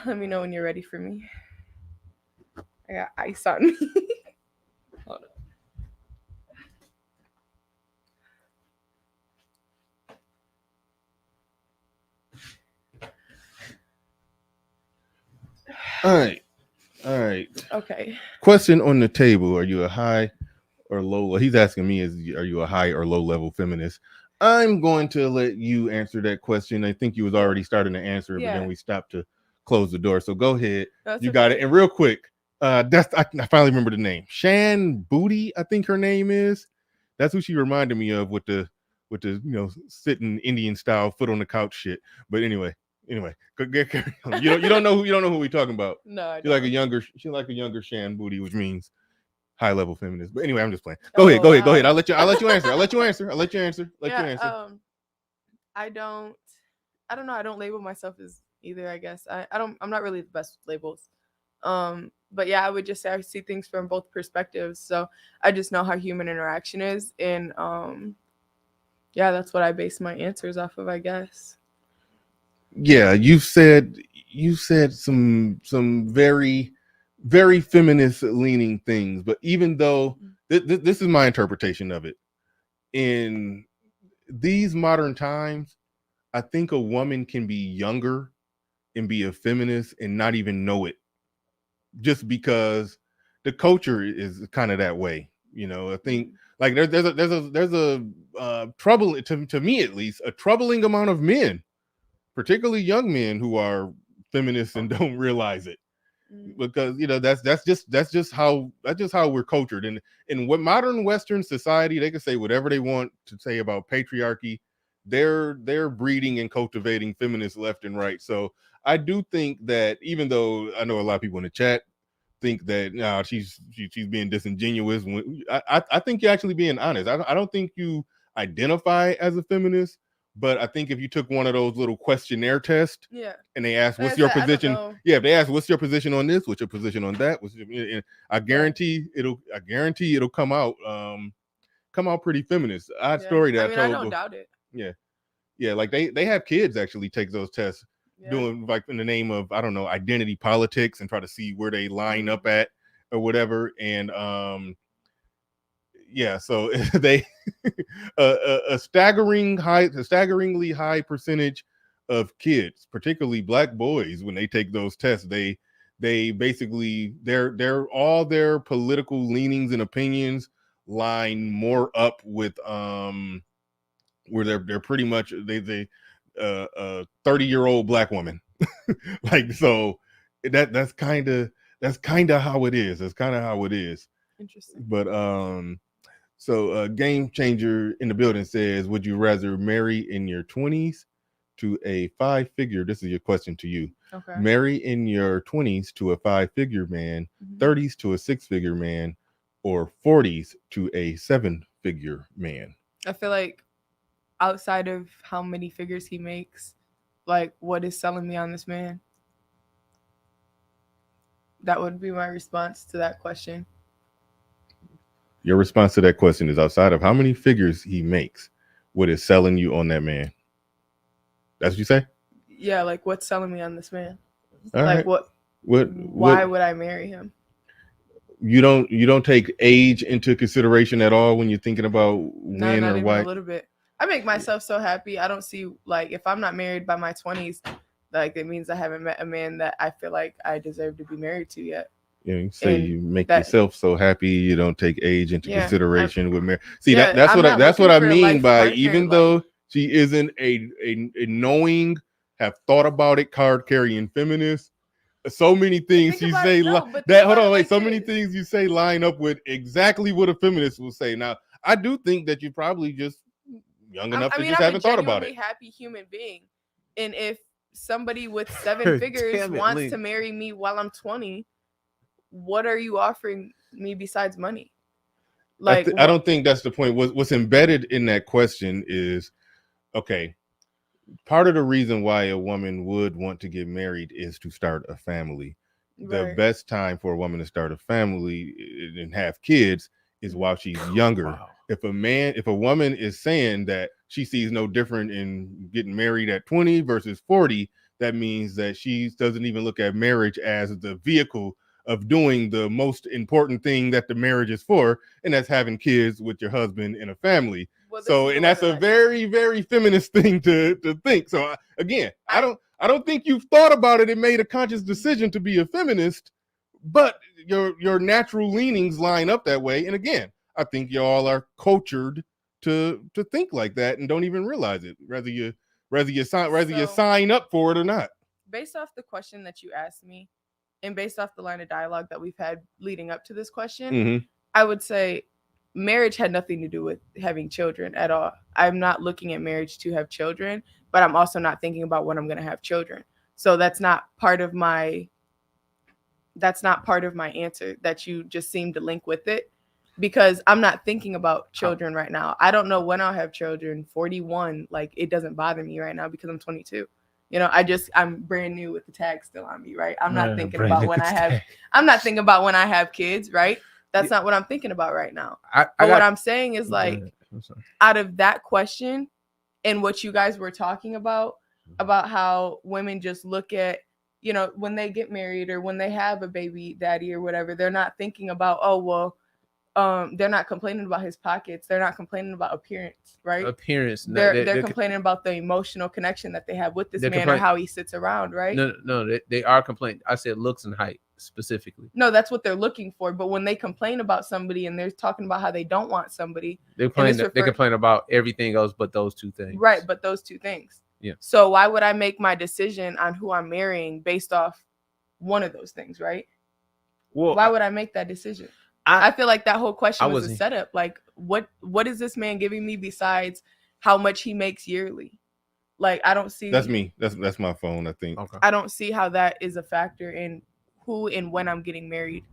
Speaker 3: Let me know when you're ready for me. I got ice on me. Hold up.
Speaker 2: All right.
Speaker 3: Okay.
Speaker 2: Question on the table: are you a high or low? He's asking me, are you a high or low level feminist? I'm going to let you answer that question. I think you was already starting to answer it, but then we stopped to close the door. So go ahead. You got it. And real quick, I finally remember the name. Shan Booty, I think her name is. That's who she reminded me of with the sitting Indian style foot on the couch shit. But anyway, you don't know who we talking about.
Speaker 3: No, I
Speaker 2: don't. She's like a younger Shan Booty, which means high level feminist. But anyway, I'm just playing. Go ahead. I'll let you answer.
Speaker 3: I don't know. I don't label myself as either, I guess. I'm not really the best with labels. But yeah, I would just say I see things from both perspectives. So I just know how human interaction is, and Yeah, that's what I base my answers off of, I guess.
Speaker 2: Yeah, you said some very, very feminist leaning things, but even though this is my interpretation of it, in these modern times, I think a woman can be younger and be a feminist and not even know it, just because the culture is kind of that way. I think like there's a trouble to me, at least, a troubling amount of men, particularly young men, who are feminists and don't realize it, because that's just how we're cultured. And in what modern Western society, they can say whatever they want to say about patriarchy. They're breeding and cultivating feminists left and right. So I do think that, even though I know a lot of people in the chat think that she's being disingenuous, I think you're actually being honest. I don't think you identify as a feminist, but I think if you took one of those little questionnaire tests, and they asked, "What's your position?" Yeah, if they ask, "What's your position on this? What's your position on that?" I guarantee it'll come out pretty feminist. Odd story that
Speaker 3: I don't doubt it.
Speaker 2: Yeah, like they have kids actually take those tests, doing like in the name of, I don't know, identity politics, and try to see where they line up at or whatever. And so they a staggeringly high percentage of kids, particularly black boys, when they take those tests, they basically they're all their political leanings and opinions line more up with where they're pretty much they 30-year-old black woman. Like, so that's kind of how it is. That's kind of how it is.
Speaker 3: Interesting.
Speaker 2: But so Game Changer in the building says, would you rather marry in your 20s to a 5-figure? This is your question to you.
Speaker 3: Okay.
Speaker 2: Marry in your 20s to a 5-figure man, 30s to a 6-figure man, or 40s to a 7-figure man?
Speaker 3: I feel like, outside of how many figures he makes, like, what is selling me on this man? That would be my response to that question.
Speaker 2: Your response to that question is, outside of how many figures he makes, what is selling you on that man? That's what you say?
Speaker 3: Yeah, like, what's selling me on this man?
Speaker 2: All
Speaker 3: like,
Speaker 2: right.
Speaker 3: Why would I marry him?
Speaker 2: You don't take age into consideration at all when you're thinking about when
Speaker 3: not
Speaker 2: or
Speaker 3: even
Speaker 2: why?
Speaker 3: A little bit. I make myself so happy. I don't see, like, if I'm not married by my 20s, like, it means I haven't met a man that I feel like I deserve to be married to yet.
Speaker 2: You say you make yourself so happy you don't take age into consideration with marriage. See, that's what I mean by partner, even though she isn't a knowing, have thought about it, card carrying feminist, so many things you say so many things you say line up with exactly what a feminist will say. Now, I do think that you're probably just young enough to just haven't thought about it.
Speaker 3: I'm a genuinely happy human being, and if somebody with 7 figures wants to marry me while I'm 20, what are you offering me besides money? Like,
Speaker 2: I don't think that's the point. What's embedded in that question is, okay, part of the reason why a woman would want to get married is to start a family. Right. The best time for a woman to start a family and have kids is while she's younger. Wow. If a woman is saying that she sees no different in getting married at 20 versus 40, that means that she doesn't even look at marriage as the vehicle of doing the most important thing that the marriage is for, and that's having kids with your husband and a family. Well, and that's a very, very feminist thing to think. So again, I don't think you've thought about it and made a conscious decision to be a feminist, but your natural leanings line up that way. And again, I think y'all are cultured to think like that and don't even realize it, whether you sign up for it or not.
Speaker 3: Based off the question that you asked me, and based off the line of dialogue that we've had leading up to this question, I would say marriage had nothing to do with having children at all. I'm not looking at marriage to have children, but I'm also not thinking about when I'm going to have children. So that's not part of my answer that you just seem to link with it, because I'm not thinking about children right now. I don't know when I'll have children. 41, like, it doesn't bother me right now because I'm 22. I'm brand new with the tag still on me, right? I'm not thinking about when I have kids, right? That's not what I'm thinking about right now. What I'm saying is, like, out of that question and what you guys were talking about how women just look at, you know, when they get married or when they have a baby daddy or whatever, they're not thinking about, oh, well, they're not complaining about his pockets. They're not complaining about appearance, right?
Speaker 1: Appearance.
Speaker 3: They're complaining about the emotional connection that they have with this man or how he sits around, right?
Speaker 1: No, they are complaining. I said looks and height specifically.
Speaker 3: No, that's what they're looking for. But when they complain about somebody and they're talking about how they don't want somebody,
Speaker 1: they complain about everything else but those two things.
Speaker 3: Right, but those two things.
Speaker 1: Yeah.
Speaker 3: So why would I make my decision on who I'm marrying based off one of those things, right? Well, why would I make that decision? I feel like that whole question was a setup. Like, what is this man giving me besides how much he makes yearly? Like, I don't see.
Speaker 2: That's me. That's my phone, I think.
Speaker 3: Okay. I don't see how that is a factor in who and when I'm getting married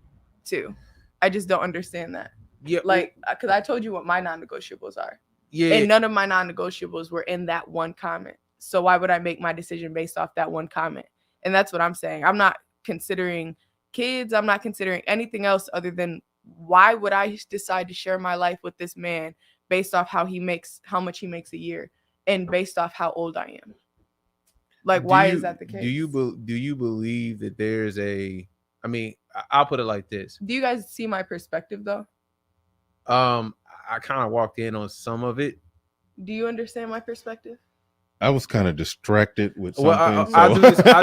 Speaker 3: to. I just don't understand that. Yeah. Like, because I told you what my non-negotiables are. Yeah. And none of my non-negotiables were in that one comment. So why would I make my decision based off that one comment? And that's what I'm saying. I'm not considering kids. I'm not considering anything else other than why would I decide to share my life with this man based off how much he makes a year and based off how old I am? Like, why is that the case?
Speaker 1: Do you believe that there's I mean, I'll put it like this.
Speaker 3: Do you guys see my perspective though?
Speaker 1: I kind of walked in on some of it.
Speaker 3: Do you understand my perspective?
Speaker 2: I was kind of distracted with something.
Speaker 1: Well, I'll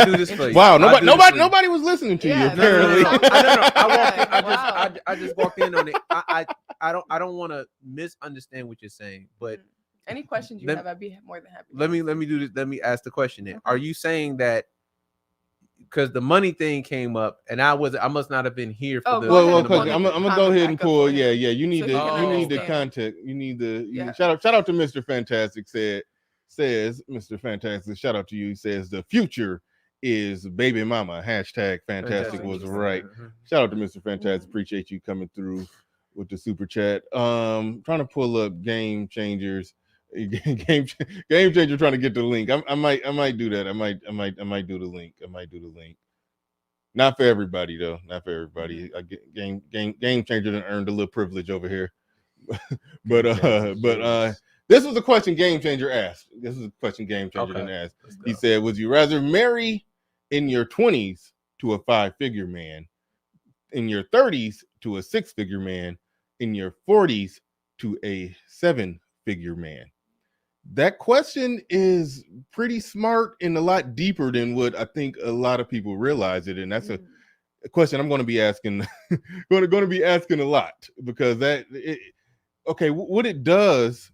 Speaker 1: do this for you.
Speaker 2: Wow, nobody was listening to you. Apparently,
Speaker 1: I just walked in on it. I don't want to misunderstand what you're saying, but
Speaker 3: any questions you have, I'd be more than happy.
Speaker 1: Let me do this. Let me ask the question then. Okay. Are you saying that because the money thing came up and I must not have been here for the.
Speaker 2: Well, I'm gonna go ahead and pull. Yeah. You need the context. You need the shout out to Mr. Fantastic says Mr. Fantastic, shout out to you. He says the future is baby mama. #Fantastic was right. Shout out to Mr. Fantastic. Appreciate you coming through with the super chat. Trying to pull up Game Changers. Game Changer trying to get the link. I might do that. I might do the link. Not for everybody though. Not for everybody. I get Game Changer done earned a little privilege over here. but this was a question Game Changer asked. He said, would you rather marry in your 20s to a 5-figure man, in your 30s to a 6-figure man, in your 40s to a 7-figure man? That question is pretty smart and a lot deeper than what I think a lot of people realize it. And that's a question I'm going to be asking, going to be asking a lot, because what it does.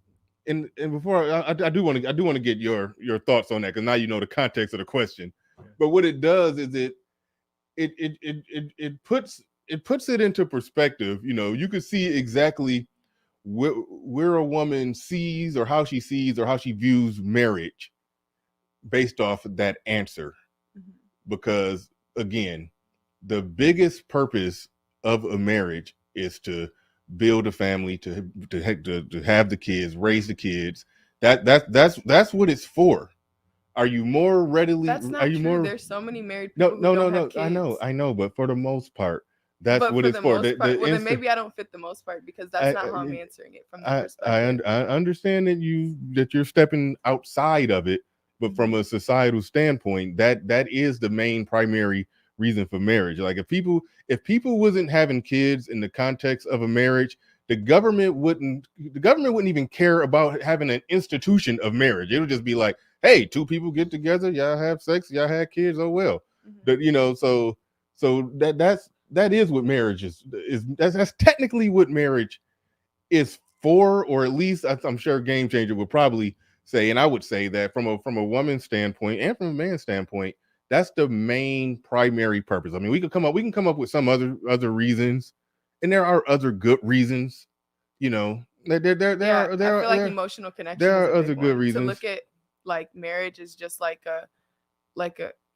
Speaker 2: And before I do want to get your thoughts on that, because now you know the context of the question. But what it does is it puts it into perspective. You know, you can see exactly where a woman sees or how she views marriage based off of that answer. Because again, the biggest purpose of a marriage is to build a family, to have the kids, raise the kids. That's what it's for. Are you more readily?
Speaker 3: That's not true. There's so many married
Speaker 2: people. No. I know, but for the most part, that's what it's for.
Speaker 3: Then maybe I don't fit the most part, because that's not how I'm answering it from the perspective.
Speaker 2: I understand that you're stepping outside of it, but from a societal standpoint, that is the main primary reason for marriage. Like if people wasn't having kids in the context of a marriage, the government wouldn't even care about having an institution of marriage. It would just be like, hey, 2 people get together, y'all have sex, y'all have kids, oh well. So that is what marriage is. That's technically what marriage is for, or at least I'm sure Game Changer would probably say, and I would say that from a woman's standpoint and from a man's standpoint, that's the main primary purpose. I mean, we can come up with some other reasons, and there are other good reasons. You know, there
Speaker 3: I feel like emotional connection.
Speaker 2: There are other good reasons
Speaker 3: to look at, like marriage is just like a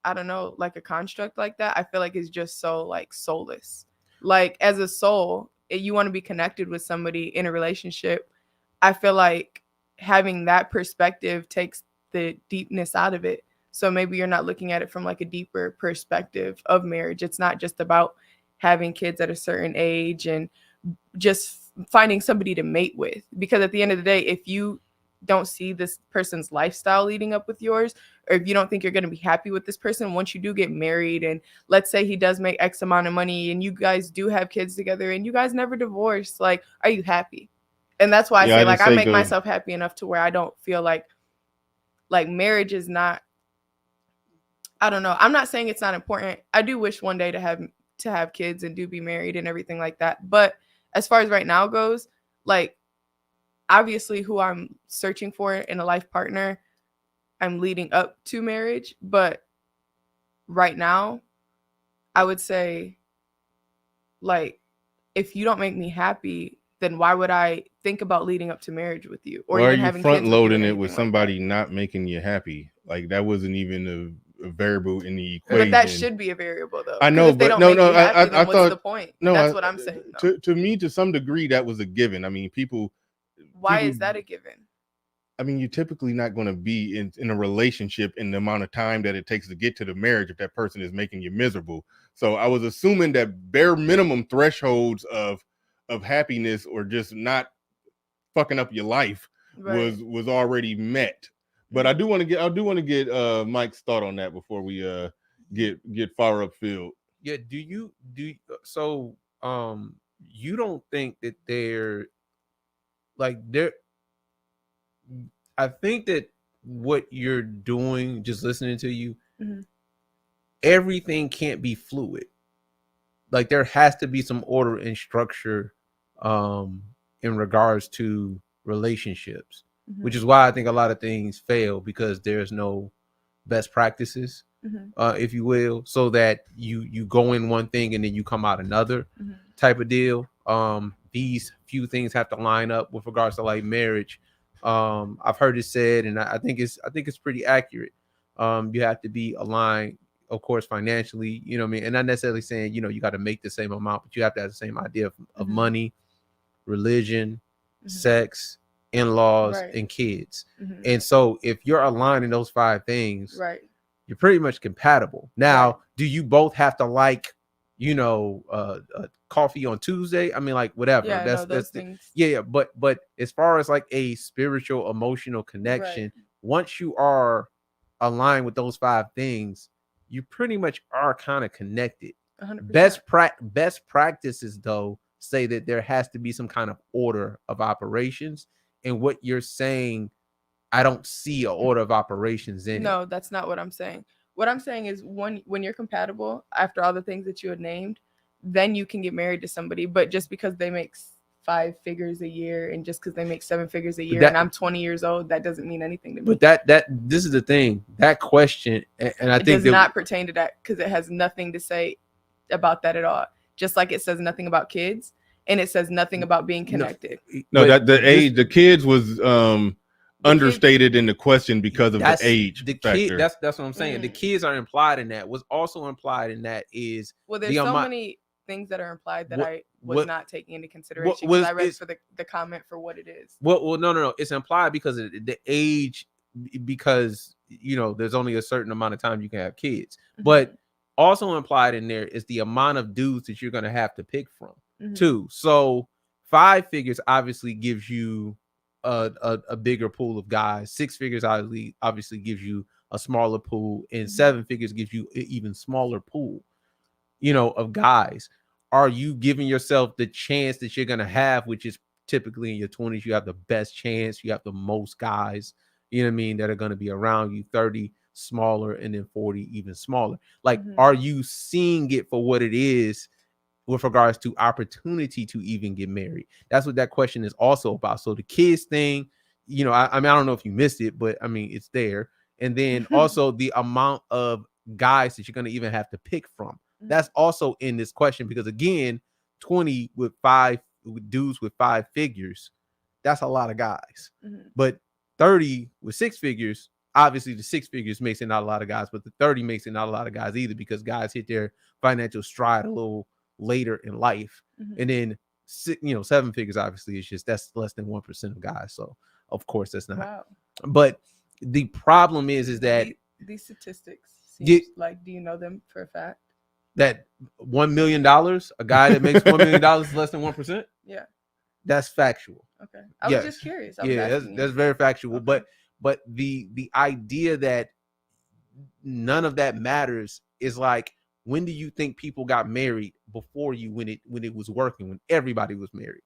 Speaker 3: I don't know, like a construct like that. I feel like it's just so like soulless. Like as a soul, you want to be connected with somebody in a relationship. I feel like having that perspective takes the deepness out of it. So maybe you're not looking at it from like a deeper perspective of marriage. It's not just about having kids at a certain age and just finding somebody to mate with, because at the end of the day, if you don't see this person's lifestyle leading up with yours, or if you don't think you're going to be happy with this person once you do get married, and let's say he does make X amount of money and you guys do have kids together and you guys never divorce, like, are you happy? And that's why I say, like, I make myself happy enough to where I don't feel like marriage is not, I don't know. I'm not saying it's not important. I do wish one day to have kids and do be married and everything like that. But as far as right now goes, like, obviously who I'm searching for in a life partner, I'm leading up to marriage. But right now, I would say, like, if you don't make me happy, then why would I think about leading up to marriage with you?
Speaker 2: Or even are you front loading it with somebody not making you happy? Like, that wasn't even a variable in the equation.
Speaker 3: But that should be a variable, though.
Speaker 2: I know,
Speaker 3: if they
Speaker 2: but
Speaker 3: don't make you happy, then what's the point?
Speaker 2: No,
Speaker 3: that's what I'm saying.
Speaker 2: To me, to some degree, that was a given. I mean, people.
Speaker 3: Why is that a given?
Speaker 2: I mean, you're typically not going to be in a relationship in the amount of time that it takes to get to the marriage if that person is making you miserable. So I was assuming that bare minimum thresholds of happiness or just not fucking up your life was already met. But I do want to get Mike's thought on that before we get far upfield.
Speaker 1: Yeah, so you don't think that they're I think that what you're doing, just listening to you, everything can't be fluid. Like, there has to be some order and structure in regards to relationships, which is why I think a lot of things fail, because there's no best practices, if you will, so that you go in one thing and then you come out another type of deal. These few things have to line up with regards to, like, marriage. I've heard it said, and I think it's pretty accurate. You have to be aligned, of course, financially, you know what I mean? And not necessarily saying, you got to make the same amount, but you have to have the same idea of money, religion, sex, in-laws, and kids. And so if you're aligned in those 5 things, you're pretty much compatible. Now, do you both have to like, coffee on Tuesday? I mean, like, whatever. That's things. But as far as like a spiritual, emotional connection, once you are aligned with those 5 things, you pretty much are kind of connected. 100%. Best practices, though, say that there has to be some kind of order of operations. And what you're saying, I don't see an order of operations in it.
Speaker 3: No, that's not what I'm saying. What I'm saying is, when you're compatible, after all the things that you had named, then you can get married to somebody. But just because they make 5 figures a year, and just because they make 7 figures a year, and I'm 20 years old, that doesn't mean anything to me.
Speaker 1: But this is the thing. That question, and I think
Speaker 3: does not pertain to that, because it has nothing to say about that at all. Just like it says nothing about kids, and it says nothing about being connected.
Speaker 2: No, that the kids was understated in the question because of the age factor.
Speaker 1: That's what I'm saying. The kids are implied in that. What's also implied in that is,
Speaker 3: well, there's so many things that are implied that I was not taking into consideration, because I read for the comment for what it is.
Speaker 1: Well, no, it's implied because of the age, because there's only a certain amount of time you can have kids. But also implied in there is the amount of dudes that you're going to have to pick from too. So 5 figures obviously gives you a bigger pool of guys. 6 figures obviously gives you a smaller pool, and 7 figures gives you an even smaller pool, of guys. Are you giving yourself the chance that you're going to have, which is typically in your 20s, you have the best chance, you have the most guys, that are going to be around you. 30 smaller, and then 40 even smaller. Like, are you seeing it for what it is with regards to opportunity to even get married? That's what that question is also about. So the kids thing, I mean, I don't know if you missed it, but I mean, it's there. And then also the amount of guys that you're going to even have to pick from. That's also in this question, because again, 20 with 5 dudes with 5 figures, that's a lot of guys. But 30 with 6 figures, obviously the 6 figures makes it not a lot of guys, but the 30 makes it not a lot of guys either, because guys hit their financial stride a little later in life. And then 7 figures obviously is just, that's less than 1% of guys. So of course that's not.
Speaker 3: Wow.
Speaker 1: But the problem is that
Speaker 3: these statistics seems like, do you know them for a fact?
Speaker 1: That $1 million, a guy that makes $1 million is less than 1%?
Speaker 3: Yeah.
Speaker 1: That's factual.
Speaker 3: Okay. I was just curious.
Speaker 1: That's very factual. Okay. But the idea that none of that matters is like, when do you think people got married before you, when it was working, when everybody was married?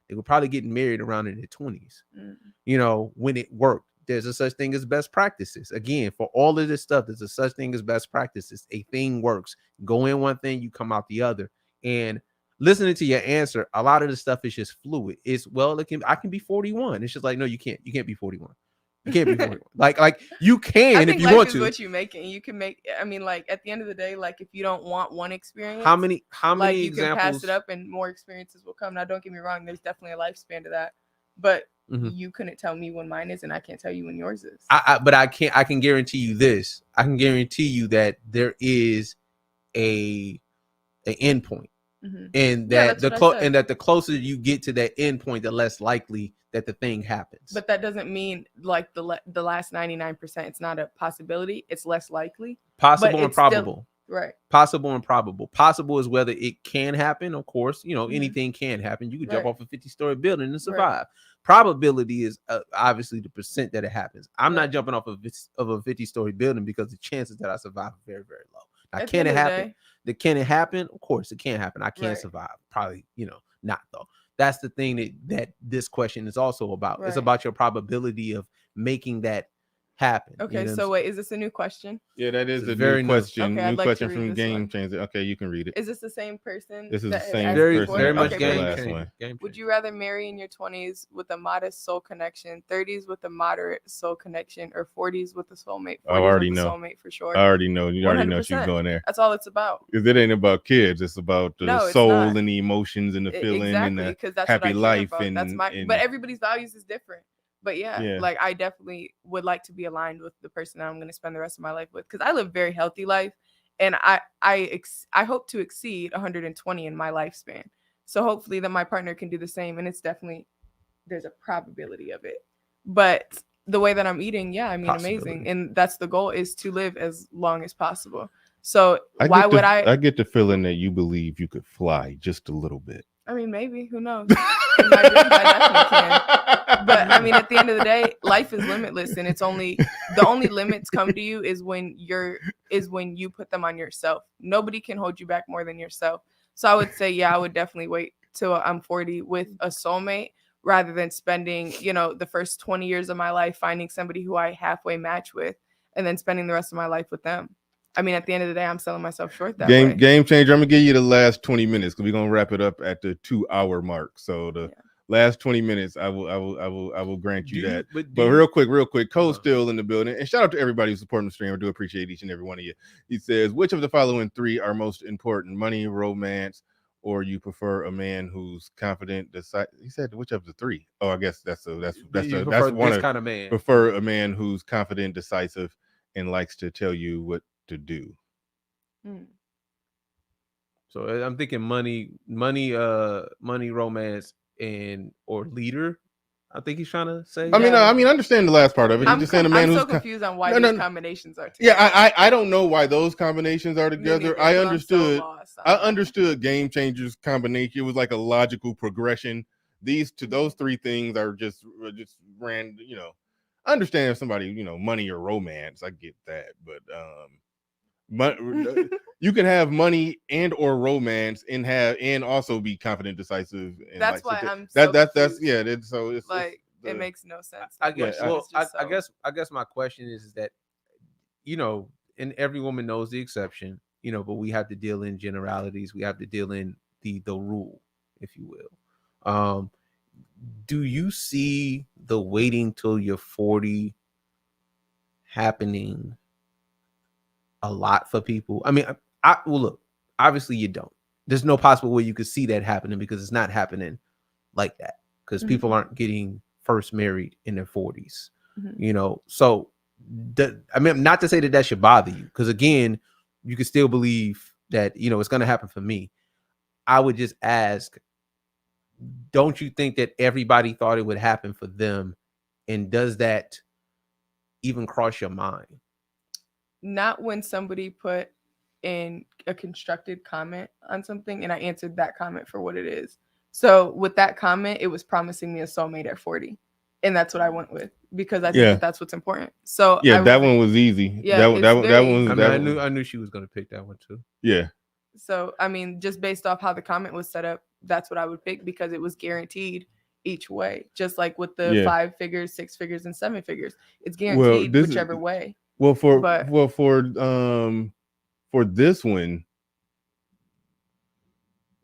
Speaker 1: They were probably getting married around in their 20s. You know, when it worked. There's a such thing as best practices. Again, for all of this stuff, there's a such thing as best practices. A thing works. Go in one thing, you come out the other. And listening to your answer, a lot of the stuff is just fluid. It's, well, I can be 41. It's just like, no, you can't. You can't be 41. You can't be 41. like you can if you want to.
Speaker 3: What you make, and you can make. I mean, like at the end of the day, like if you don't want one experience,
Speaker 1: how many
Speaker 3: like, you
Speaker 1: examples?
Speaker 3: can pass it up, and more experiences will come. Now, don't get me wrong. There's definitely a lifespan to that, but you couldn't tell me when mine is, and I can't tell you when yours is.
Speaker 1: But I can guarantee you this. I can guarantee you that there is an end point, and that the closer you get to that end point, the less likely that the thing happens.
Speaker 3: But that doesn't mean like the last 99%. It's not a possibility. It's less likely.
Speaker 1: Possible and probable.
Speaker 3: Right.
Speaker 1: Possible and probable. Possible is whether it can happen. Of course, you know, anything can happen. You could jump off a 50-story building and survive. Right. Probability is obviously the percent that it happens. I'm not jumping off of a 50-story building because the chances that I survive are very, very low. Now, can it happen? Can it happen? Of course, it can happen. I can't survive. Probably, you know, not though. That's the thing that this question is also about. Right. It's about your probability of making that happen.
Speaker 3: Okay, you know, so wait, is this a new question?
Speaker 2: Yeah, that is a new question. Okay, new question from Game Changer. Okay, you can read it.
Speaker 3: Is this the same person?
Speaker 2: This is the same person.
Speaker 1: Very much Game Changer.
Speaker 3: Would you rather marry in your 20s with a modest soul connection, 30s with a moderate soul connection, or 40s with a soulmate?
Speaker 2: I already know.
Speaker 3: Soulmate for sure.
Speaker 2: I already know. You already know she's going there.
Speaker 3: That's all it's about.
Speaker 2: Because it ain't about kids. It's about the soul and the emotions and the feeling and the happy life.
Speaker 3: But everybody's values is different. But yeah, like I definitely would like to be aligned with the person that I'm going to spend the rest of my life with, because I live a very healthy life, and I hope to exceed 120 in my lifespan. So hopefully that my partner can do the same, and it's definitely, there's a probability of it. But the way that I'm eating, yeah, I mean, amazing, and that's the goal, is to live as long as possible. So I
Speaker 2: get the feeling that you believe you could fly just a little bit.
Speaker 3: I mean, maybe, who knows? I definitely can. But I mean, at the end of the day, life is limitless, and it's the only limits come to you is when you put them on yourself. Nobody can hold you back more than yourself. So I would say, yeah, I would definitely wait till I'm 40 with a soulmate, rather than spending, you know, the first 20 years of my life finding somebody who I halfway match with, and then spending the rest of my life with them. I mean, at the end of the day, I'm selling myself short that way.
Speaker 2: Game Changer, I'm gonna give you the last 20 minutes because we're gonna wrap it up at the 2-hour mark. So the last 20 minutes, I will grant you that. But real quick, Cole's still in the building. And shout out to everybody who's supporting the stream. I do appreciate each and every one of you. He says, which of the following three are most important? Money, romance, or you prefer a man who's confident? He said, which of the three? Oh, I guess that's one
Speaker 1: kind of man.
Speaker 2: Prefer a man who's confident, decisive, and likes to tell you what to do.
Speaker 1: So I'm thinking money, romance, or leader. I think he's trying to say.
Speaker 2: I mean, I understand the last part of it.
Speaker 3: I'm just saying a man who's so confused on why these combinations are together.
Speaker 2: Yeah, I don't know why those combinations are together. I understood Game Changer's combination. It was like a logical progression. Those three things are just random. You know, I understand if somebody, you know, money or romance. I get that, but you can have money and or romance and also be confident, decisive. And
Speaker 3: that's why I'm it makes no sense.
Speaker 1: I guess. I guess my question is that, you know, and every woman knows the exception, you know, but we have to deal in generalities. We have to deal in the rule, if you will. Do you see the waiting till you're 40 happening a lot for people? I mean, well, look, obviously you don't. There's no possible way you could see that happening, because it's not happening like that, because people aren't getting first married in their 40s, you know? So, I mean, not to say that should bother you, because again, you can still believe that, you know, it's going to happen for me. I would just ask, don't you think that everybody thought it would happen for them? And does that even cross your mind?
Speaker 3: Not when somebody put in a constructed comment on something and I answered that comment for what it is. So with that comment, it was promising me a soulmate at 40. And that's what I went with because I think that that's what's important. So
Speaker 2: that one was easy.
Speaker 3: Yeah,
Speaker 2: that one.
Speaker 1: I knew she was gonna pick that one too.
Speaker 2: Yeah.
Speaker 3: So I mean, just based off how the comment was set up, that's what I would pick because it was guaranteed each way. Just like with the 5 figures, 6 figures, and 7 figures, it's guaranteed whichever way.
Speaker 2: Well, for this one,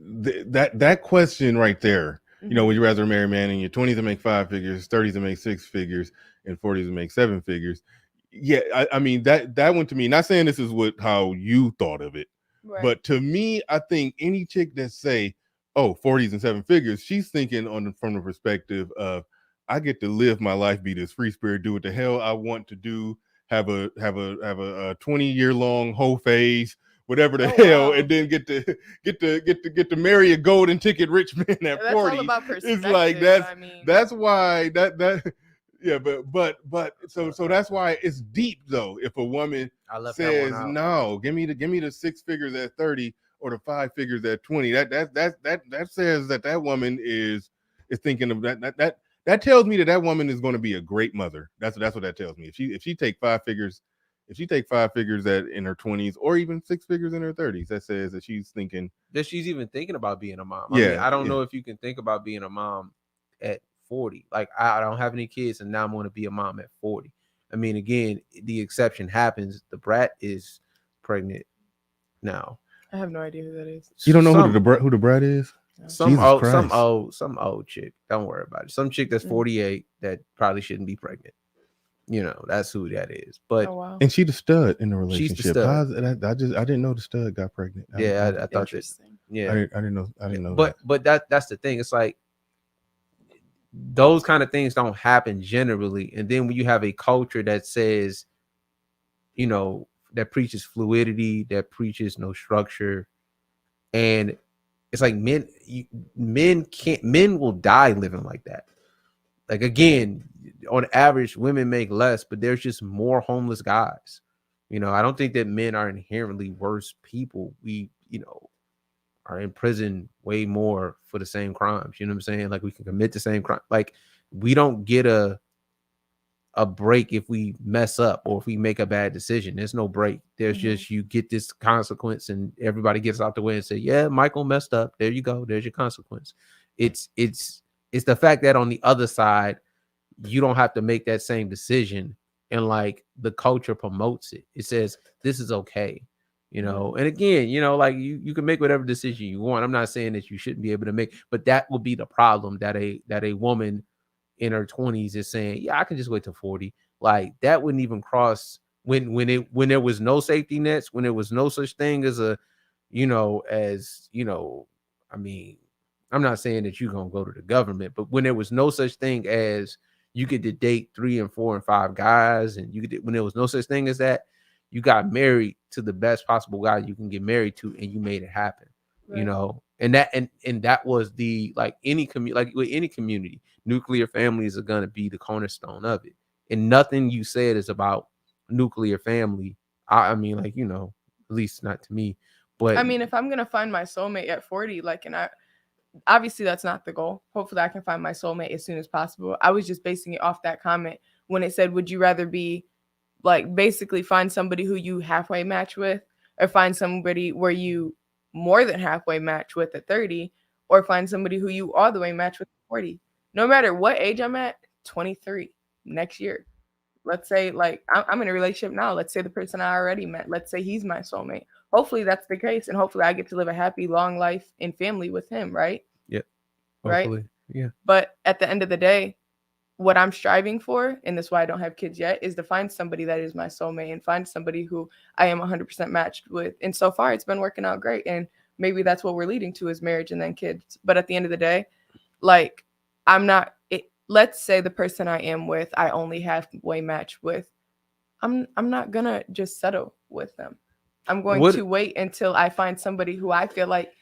Speaker 2: that question right there. You know, would you rather marry a man in your 20s to make 5 figures, 30s to make 6 figures, and 40s to make 7 figures? Yeah, I mean that one to me. Not saying this is how you thought of it, but to me, I think any chick that say, "Oh, 40s and 7 figures," she's thinking from the perspective of, I get to live my life, be this free spirit, do what the hell I want to do, have a 20-year-long whole phase, whatever the hell, and then get to marry a golden ticket rich man at 40.
Speaker 3: All about perspective.
Speaker 2: It's like that's why yeah, but so that's why it's deep though. If a woman says no, give me the 6 figures at 30 or the 5 figures at 20, that says that woman is thinking of that. That tells me that woman is going to be a great mother. That's what that tells me. If she take 5 figures. If she take 5 figures in her 20s or even 6 figures in her 30s, that says that she's thinking
Speaker 1: that she's even thinking about being a mom. I mean, I don't know if you can think about being a mom at 40. Like I don't have any kids and now I'm going to be a mom at 40. I mean, again, the exception happens. The brat is pregnant now.
Speaker 3: I have no idea who that is.
Speaker 2: You don't know who the brat is?
Speaker 1: Some old chick. Don't worry about it. Some chick that's 48 that probably shouldn't be pregnant. You know, that's who that is. But
Speaker 2: and she the stud in the relationship.
Speaker 1: She's the stud.
Speaker 2: I didn't know the stud got pregnant.
Speaker 1: I thought that. Yeah,
Speaker 2: I didn't know.
Speaker 1: But that's the thing. It's like those kind of things don't happen generally. And then when you have a culture that says, you know, that preaches fluidity, that preaches no structure, and it's like men will die living like that. Like, again, on average, women make less, but there's just more homeless guys. You know, I don't think that men are inherently worse people. We, you know, are in prison way more for the same crimes. You know what I'm saying? Like, we can commit the same crime. Like, we don't get a break if we mess up or if we make a bad decision. There's no break. There's just, you get this consequence and everybody gets out the way and say, yeah, Michael messed up. There you go. There's your consequence. It's the fact that on the other side, you don't have to make that same decision. And like the culture promotes it. It says, this is okay. You know, and again, you know, like you can make whatever decision you want. I'm not saying that you shouldn't be able to make, but that would be the problem, that a woman in her 20s is saying, yeah, I can just wait till 40. Like, that wouldn't even cross when there was no safety nets, when there was no such thing as I mean, I'm not saying that you're going to go to the government, but when there was no such thing as you get to date 3 and 4 and 5 guys, and when there was no such thing as that, you got married to the best possible guy you can get married to, and you made it happen. Right. You know, and that was the, like with any community, nuclear families are going to be the cornerstone of it. And nothing you said is about nuclear family. I mean, like, you know, at least not to me. But
Speaker 3: I mean, if I'm going to find my soulmate at 40, like, and obviously that's not the goal. Hopefully I can find my soulmate as soon as possible. I was just basing it off that comment when it said, would you rather be, like, basically find somebody who you halfway match with, or find somebody where you more than halfway match with at 30, or find somebody who you all the way match with at 40. No matter what age I'm at, 23 next year. Let's say, like, I'm in a relationship now. Let's say the person I already met, let's say he's my soulmate. Hopefully that's the case, and hopefully I get to live a happy, long life and family with him, right?
Speaker 1: Yeah.
Speaker 3: Hopefully.
Speaker 1: Right? Yeah.
Speaker 3: But at the end of the day, what I'm striving for, and that's why I don't have kids yet, is to find somebody that is my soulmate and find somebody who I am 100% matched with. And so far, it's been working out great. And maybe that's what we're leading to, is marriage and then kids. But at the end of the day, like, let's say the person I am with, I only halfway match with. I'm not gonna just settle with them. I'm going to wait until I find somebody who I feel like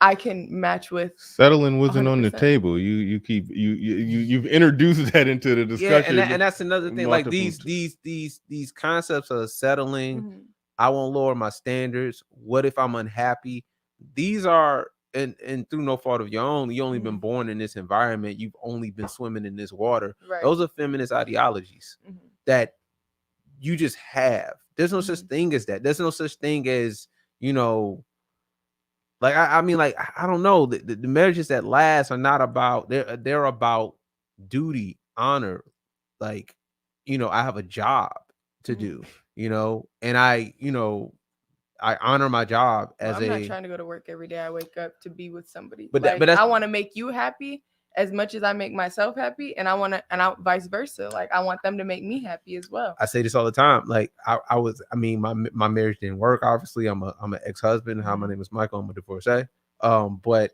Speaker 3: I can match with.
Speaker 2: Settling wasn't 100%. On the table. You've introduced that into the discussion.
Speaker 1: Yeah, and that's another thing. Like, these concepts of settling. I won't lower my standards. What if I'm unhappy? These are and through no fault of your own, you only been born in this environment, you've only been swimming in this water.
Speaker 3: Right.
Speaker 1: Those are feminist ideologies that you just have. There's no such thing as that. There's no such thing as, you know, like I mean, like I don't know. The marriages that last are not about, they're about duty, honor. Like, you know, I have a job to do, you know, and I honor my job as
Speaker 3: I'm not trying to go to work every day. I wake up to be with somebody.
Speaker 1: But
Speaker 3: like,
Speaker 1: but
Speaker 3: I want to make you happy as much as I make myself happy, and I vice versa. Like, I want them to make me happy as well.
Speaker 1: I say this all the time. Like I mean, my marriage didn't work. Obviously, I'm an ex-husband. Hi, my name is Michael. I'm a divorcee. But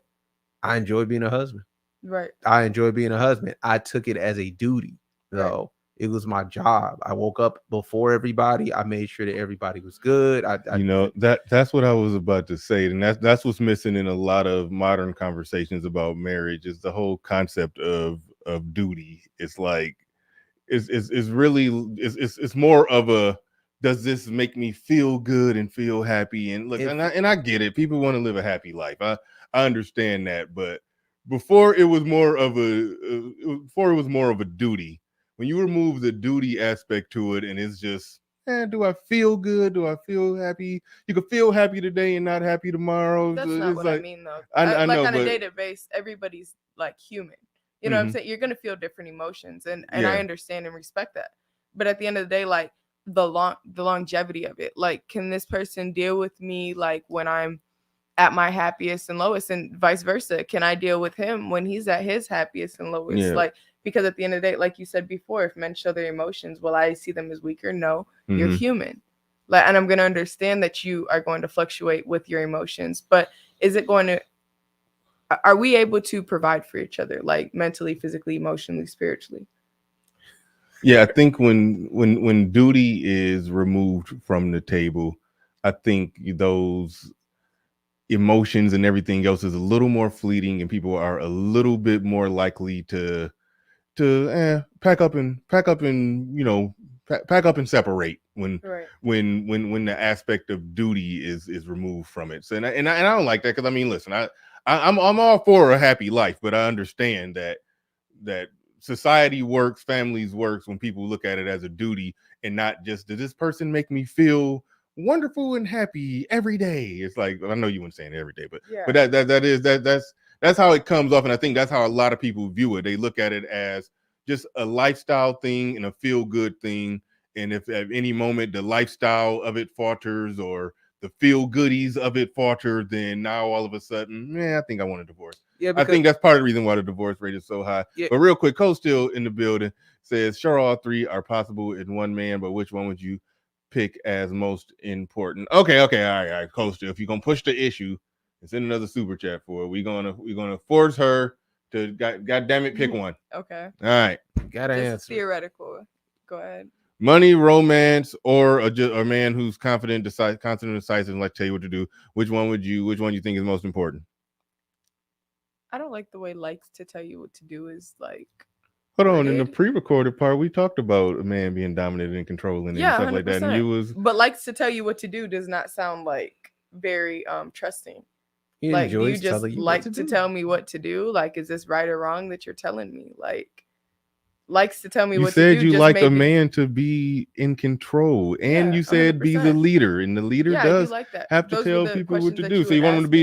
Speaker 1: I enjoy being a husband.
Speaker 3: Right.
Speaker 1: I enjoy being a husband. I took it as a duty, though. Right. It was my job. I woke up before everybody. I made sure that everybody was good.
Speaker 2: That's what I was about to say, and that's what's missing in a lot of modern conversations about marriage is the whole concept of duty. It's like it's more of a, does this make me feel good and feel happy? And look, and I get it. People want to live a happy life. I understand that, but before it was more of a duty. When you remove the duty aspect to it, and it's just, do I feel good? Do I feel happy? You can feel happy today and not happy tomorrow.
Speaker 3: That's not what I mean, though. I know, on a day-to-day basis, everybody's like human. You know what I'm saying? You're going to feel different emotions, and I understand and respect that. But at the end of the day, like the longevity of it, like, can this person deal with me like when I'm at my happiest and lowest, and vice versa? Can I deal with him when he's at his happiest and lowest? Yeah. Like, because at the end of the day, like you said before, if men show their emotions, will I see them as weaker? No, you're human. Like, and I'm going to understand that you are going to fluctuate with your emotions, but are we able to provide for each other, like mentally, physically, emotionally, spiritually?
Speaker 2: Yeah, I think when duty is removed from the table, I think those emotions and everything else is a little more fleeting, and people are a little bit more likely to pack up and separate when the aspect of duty is removed from it. So and I don't like that, because I mean, listen, I'm all for a happy life, but I understand that society works, families works when people look at it as a duty and not just, does this person make me feel wonderful and happy every day? It's like, I know you weren't saying every day, but that's how it comes off, and I think that's how a lot of people view it. They look at it as just a lifestyle thing and a feel good thing, and if at any moment the lifestyle of it falters or the feel goodies of it falter, then now all of a sudden, I think I want a divorce. Yeah, I think that's part of the reason why the divorce rate is so high. Yeah. But real quick, Coach still in the building says, sure, all three are possible in one man, but which one would you pick as most important? Okay, all right, Coach still, if you're gonna push the issue, send another super chat for it. We're gonna force her to, God damn it, pick one.
Speaker 3: Okay.
Speaker 2: All right.
Speaker 1: Gotta answer.
Speaker 3: Theoretical. Go ahead.
Speaker 2: Money, romance, or a man who's confident, decisive, and like tell you what to do. Which one you think is most important?
Speaker 3: I don't like the way likes to tell you what to do is like.
Speaker 2: Hold on, in the pre-recorded part, we talked about a man being dominant and controlling and stuff 100%. Like that. And
Speaker 3: but likes to tell you what to do does not sound like very trusting. Like, do you just like to tell me what to do? Like, is this right or wrong that you're telling me? Like, likes to tell me what to do.
Speaker 2: You said you like a man to be in control, and you said 100%. Be the leader, and the leader does like have to tell people what to do. So you want him to be,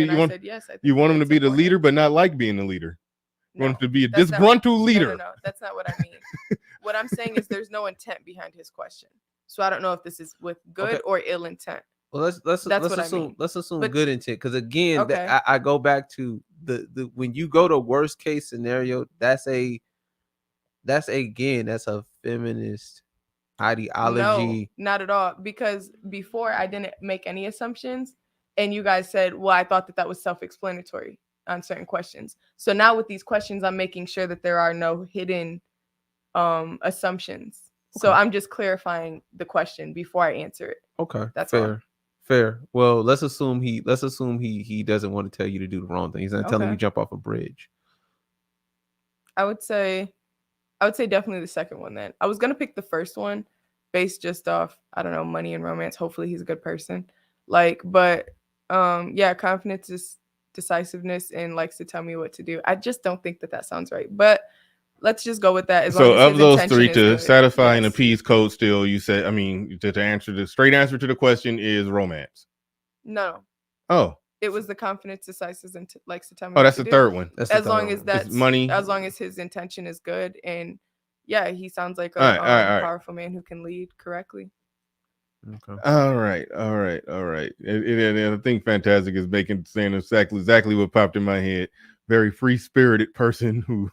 Speaker 2: you want him to be the leader, but not like being the leader. You want him to be a disgruntled leader.
Speaker 3: No, that's not what I mean. What I'm saying is there's no intent behind his question. So I don't know if this is with good or ill intent.
Speaker 1: Well, let's assume good intent, because again, I go back to the when you go to worst case scenario, that's a feminist ideology.
Speaker 3: No, not at all. Because before I didn't make any assumptions, and you guys said, well, I thought that was self-explanatory on certain questions. So now with these questions, I'm making sure that there are no hidden assumptions. Okay. So I'm just clarifying the question before I answer it.
Speaker 1: Okay, that's fair. Well, let's assume he doesn't want to tell you to do the wrong thing. He's not telling you jump off a bridge.
Speaker 3: I would say definitely the second one. Then I was gonna pick the first one based just off, I don't know, money and romance. Hopefully he's a good person. Like, but confidence is decisiveness and likes to tell me what to do. I just don't think that sounds right. But let's just go with that.
Speaker 2: So of those three, to satisfy and appease Code Still, you said, I mean, to answer the straight answer to the question is romance.
Speaker 3: No.
Speaker 2: Oh.
Speaker 3: It was the confidence, decisive, and likes to tell me.
Speaker 2: Oh, that's the third one.
Speaker 3: As long as that's money, as long as his intention is good, and yeah, he sounds like a powerful man who can lead correctly.
Speaker 2: Okay. All right. And I think Fantastic is saying exactly what popped in my head. Very free spirited person who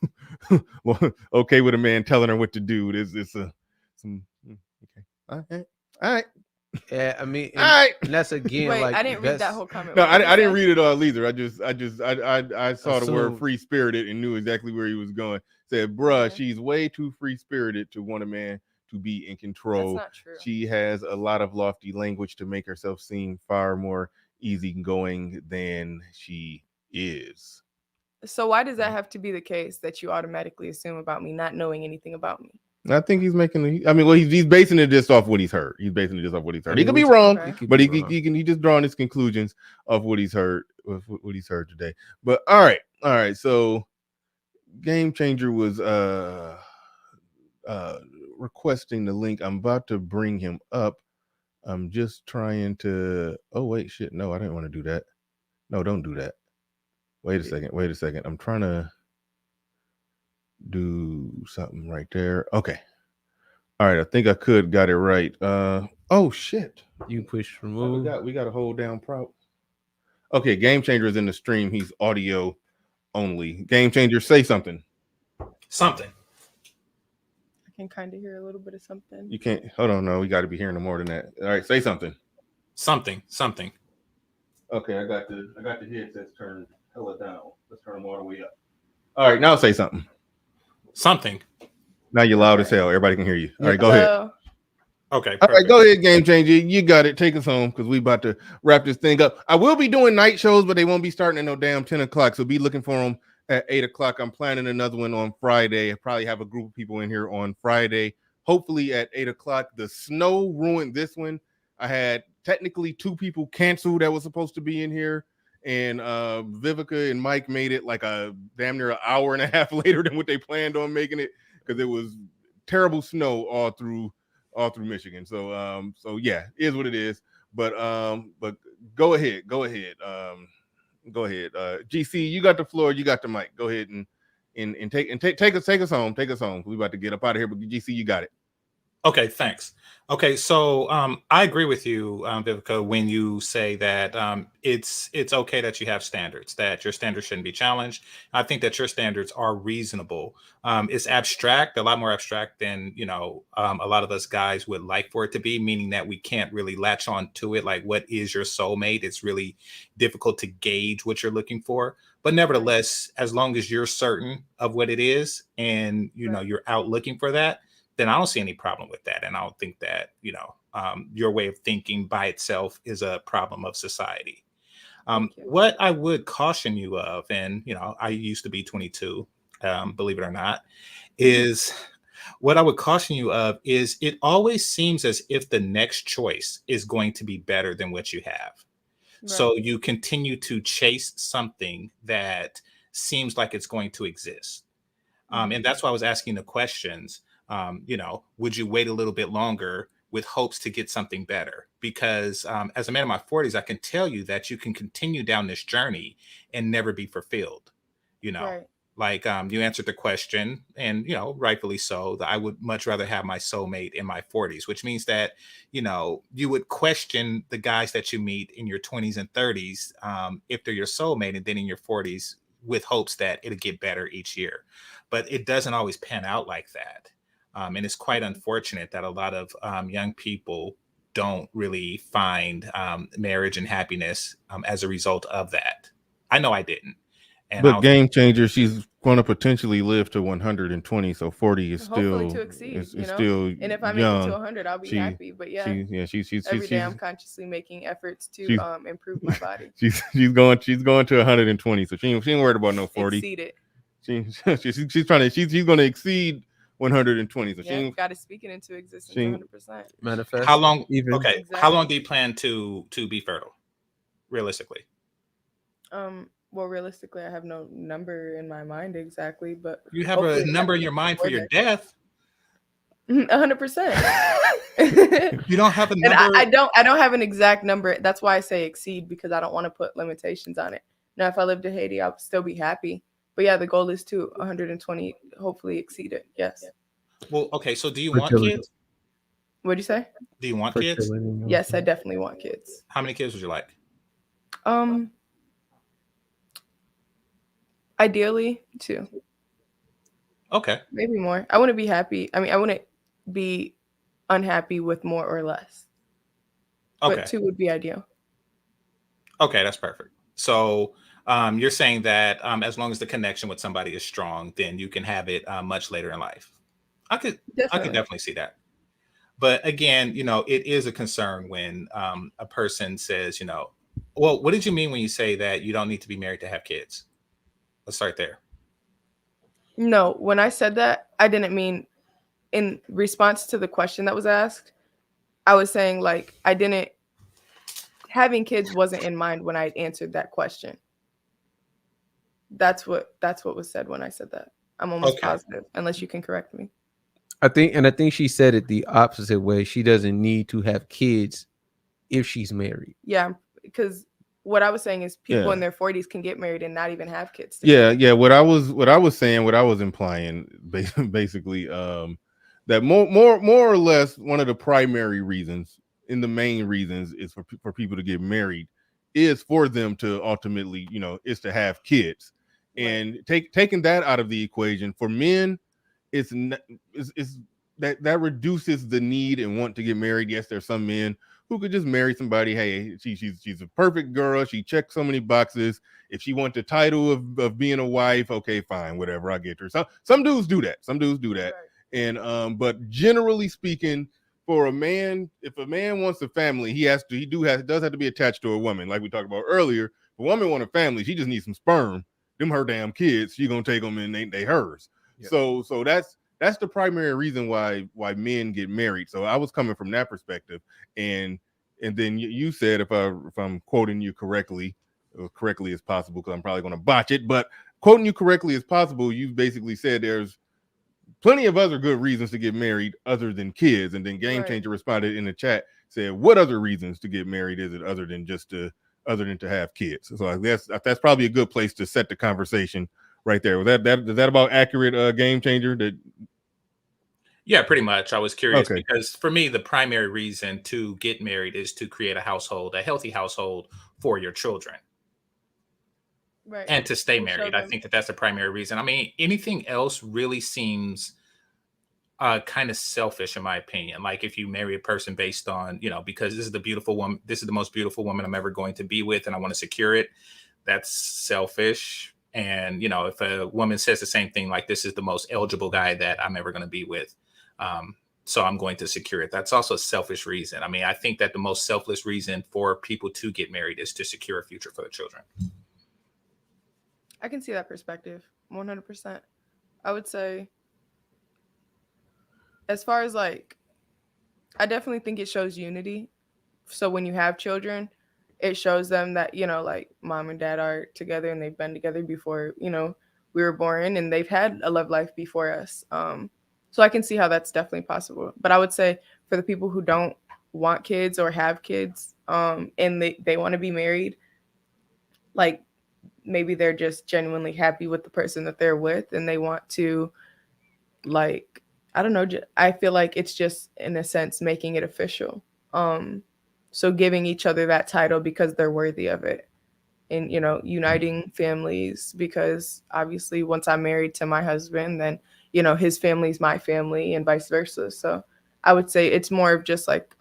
Speaker 2: okay with a man telling her what to do. Okay. All right.
Speaker 1: Yeah, I mean, and that's again.
Speaker 3: Wait,
Speaker 1: like
Speaker 3: I didn't read that whole comment.
Speaker 2: No, I didn't read it all either. I saw the word free spirited and knew exactly where he was going. Said, bruh, she's way too free spirited to want a man to be in control.
Speaker 3: That's not true.
Speaker 2: She has a lot of lofty language to make herself seem far more easygoing than she is.
Speaker 3: So why does that have to be the case that you automatically assume about me not knowing anything about me?
Speaker 2: I think he's making. I mean, well, he's basing it just off what he's heard. He could be wrong, but he just drawing his conclusions of what he's heard, what he's heard today. But all right. So, Game Changer was requesting the link. I'm about to bring him up. I'm just trying to. Oh wait, shit! No, I didn't want to do that. No, don't do that. Wait a second. I'm trying to do something right there. Okay. All right. I think I got it right. Oh shit.
Speaker 1: You push remove.
Speaker 2: We got to hold down prop. Okay. Game Changer is in the stream. He's audio only. Game Changer, say something.
Speaker 4: Something.
Speaker 3: I can kind of hear a little bit of something.
Speaker 2: You can't. Hold on. No, we got to be hearing more than that. All right. Say something.
Speaker 4: Something.
Speaker 2: Okay. I got the headsets turned hella down. Let's turn them all the way up. All right. Now say something.
Speaker 4: Something.
Speaker 2: Now you're loud as hell. Everybody can hear you. All right, go ahead.
Speaker 4: Okay.
Speaker 2: Perfect. All right, go ahead, Game Changer. You got it. Take us home because we about to wrap this thing up. I will be doing night shows, but they won't be starting at no damn 10 o'clock. So be looking for them at 8 o'clock. I'm planning another one on Friday. I probably have a group of people in here on Friday, hopefully at 8 o'clock. The snow ruined this one. I had technically 2 people canceled that was supposed to be in here. And Vivica and Mike made it like a damn near an hour and a half later than what they planned on making it because it was terrible snow all through Michigan. So yeah, it is what it is. But go ahead. GC, you got the floor. You got the mic. Go ahead and take us home. Take us home. We about to get up out of here. But GC, you got it.
Speaker 4: Okay, thanks. Okay, so I agree with you, Vivica, when you say that it's okay that you have standards, that your standards shouldn't be challenged. I think that your standards are reasonable. It's abstract, a lot more abstract than a lot of us guys would like for it to be, meaning that we can't really latch on to it. Like, what is your soulmate? It's really difficult to gauge what you're looking for. But nevertheless, as long as you're certain of what it is and you're out looking for that, then I don't see any problem with that. And I don't think that, your way of thinking by itself is a problem of society. What I would caution you of, and, I used to be 22, believe it or not, is what I would caution you of is it always seems as if the next choice is going to be better than what you have. Right. So you continue to chase something that seems like it's going to exist. And that's why I was asking the questions. Would you wait a little bit longer with hopes to get something better? Because as a man in my 40s, I can tell you that you can continue down this journey and never be fulfilled. Right. Like you answered the question, and rightfully so, that I would much rather have my soulmate in my 40s, which means that you would question the guys that you meet in your 20s and 30s if they're your soulmate, and then in your 40s with hopes that it'll get better each year. But it doesn't always pan out like that. And it's quite unfortunate that a lot of young people don't really find marriage and happiness as a result of that. I know I didn't.
Speaker 2: But Game Changer, she's going to potentially live to 120, so 40 is
Speaker 3: hopefully
Speaker 2: still
Speaker 3: to exceed.
Speaker 2: It's still
Speaker 3: and if I
Speaker 2: young.
Speaker 3: make it to 100, I'll be happy. But she's every day I'm consciously making efforts to improve my body. She's
Speaker 2: going to 120, so she ain't worried about no 40.
Speaker 3: Exceed it.
Speaker 2: She's going to exceed 120. So
Speaker 3: she got to speak it into existence 100%.
Speaker 1: Manifest.
Speaker 4: How long? Exactly. How long do you plan to be fertile, realistically?
Speaker 3: Well, realistically, I have no number in my mind exactly, but
Speaker 4: you have a number in your mind for your death.
Speaker 3: 100%.
Speaker 4: You don't have a
Speaker 3: And
Speaker 4: number.
Speaker 3: I don't have an exact number. That's why I say exceed, because I don't want to put limitations on it. Now, if I lived in Haiti, I'll still be happy. But yeah, the goal is to 120, hopefully exceed it. Yes.
Speaker 4: Well, okay. So do you want kids?
Speaker 3: What'd you say?
Speaker 4: Do you want kids?
Speaker 3: Yes, I definitely want kids.
Speaker 4: How many kids would you like?
Speaker 3: Ideally 2.
Speaker 4: Okay.
Speaker 3: Maybe more. I wouldn't be happy. I mean, I wouldn't be unhappy with more or less.
Speaker 4: Okay.
Speaker 3: But 2 would be ideal.
Speaker 4: Okay, that's perfect. So you're saying that as long as the connection with somebody is strong, then you can have it much later in life. I could definitely see that. But again, it is a concern when a person says, well, what did you mean when you say that you don't need to be married to have kids? Let's start there.
Speaker 3: No, when I said that, I didn't mean in response to the question that was asked. I was saying like having kids wasn't in mind when I answered that question. That's what was said when I said that. I'm almost positive, unless you can correct me.
Speaker 1: I think she said it the opposite way. She doesn't need to have kids if she's married.
Speaker 3: Yeah, because what I was saying is people in their 40s can get married and not even have kids.
Speaker 2: Yeah. What I was implying, basically, that more or less one of the primary reasons, the main reasons, is for people to get married, is for them to ultimately, is to have kids, and taking that out of the equation for men, it's that reduces the need and want to get married. Yes, there's some men who could just marry somebody. Hey, she's a perfect girl. She checks so many boxes. If she wants the title of being a wife, okay, fine, whatever, I get her. Some dudes do that. Right. And but generally speaking, for a man, if a man wants a family, he does have to be attached to a woman, like we talked about earlier. If a woman wants a family, she just needs some sperm. Them her damn kids. She gonna take them and they hers. Yep. So that's the primary reason why men get married. So I was coming from that perspective, and then you said, if I'm quoting you correctly as possible, because I'm probably going to botch it, but quoting you correctly as possible, you basically said there's plenty of other good reasons to get married other than kids. And then Game Changer responded in the chat, said, what other reasons to get married is it other than to have kids? So I guess that's probably a good place to set the conversation right there. Was that about accurate, Game Changer?
Speaker 4: Yeah, pretty much. I was curious because for me, the primary reason to get married is to create a healthy household for your children. Right. And to stay married. I think that's the primary reason. I mean, anything else really seems kind of selfish, in my opinion. Like if you marry a person based on, because this is the most beautiful woman I'm ever going to be with, and I want to secure it, that's selfish. And, if a woman says the same thing, like this is the most eligible guy that I'm ever going to be with, so I'm going to secure it, that's also a selfish reason. I mean, I think that the most selfless reason for people to get married is to secure a future for the children.
Speaker 3: I can see that perspective 100%. I would say, as far as I definitely think it shows unity. So when you have children, it shows them that, mom and dad are together and they've been together before, we were born, and they've had a love life before us. So I can see how that's definitely possible. But I would say for the people who don't want kids or have kids, and they want to be married, maybe they're just genuinely happy with the person that they're with, and they want to, I don't know, I feel like it's just, in a sense, making it official. So giving each other that title because they're worthy of it, and, uniting families, because obviously once I'm married to my husband, then, his family's my family and vice versa. So I would say it's more of just like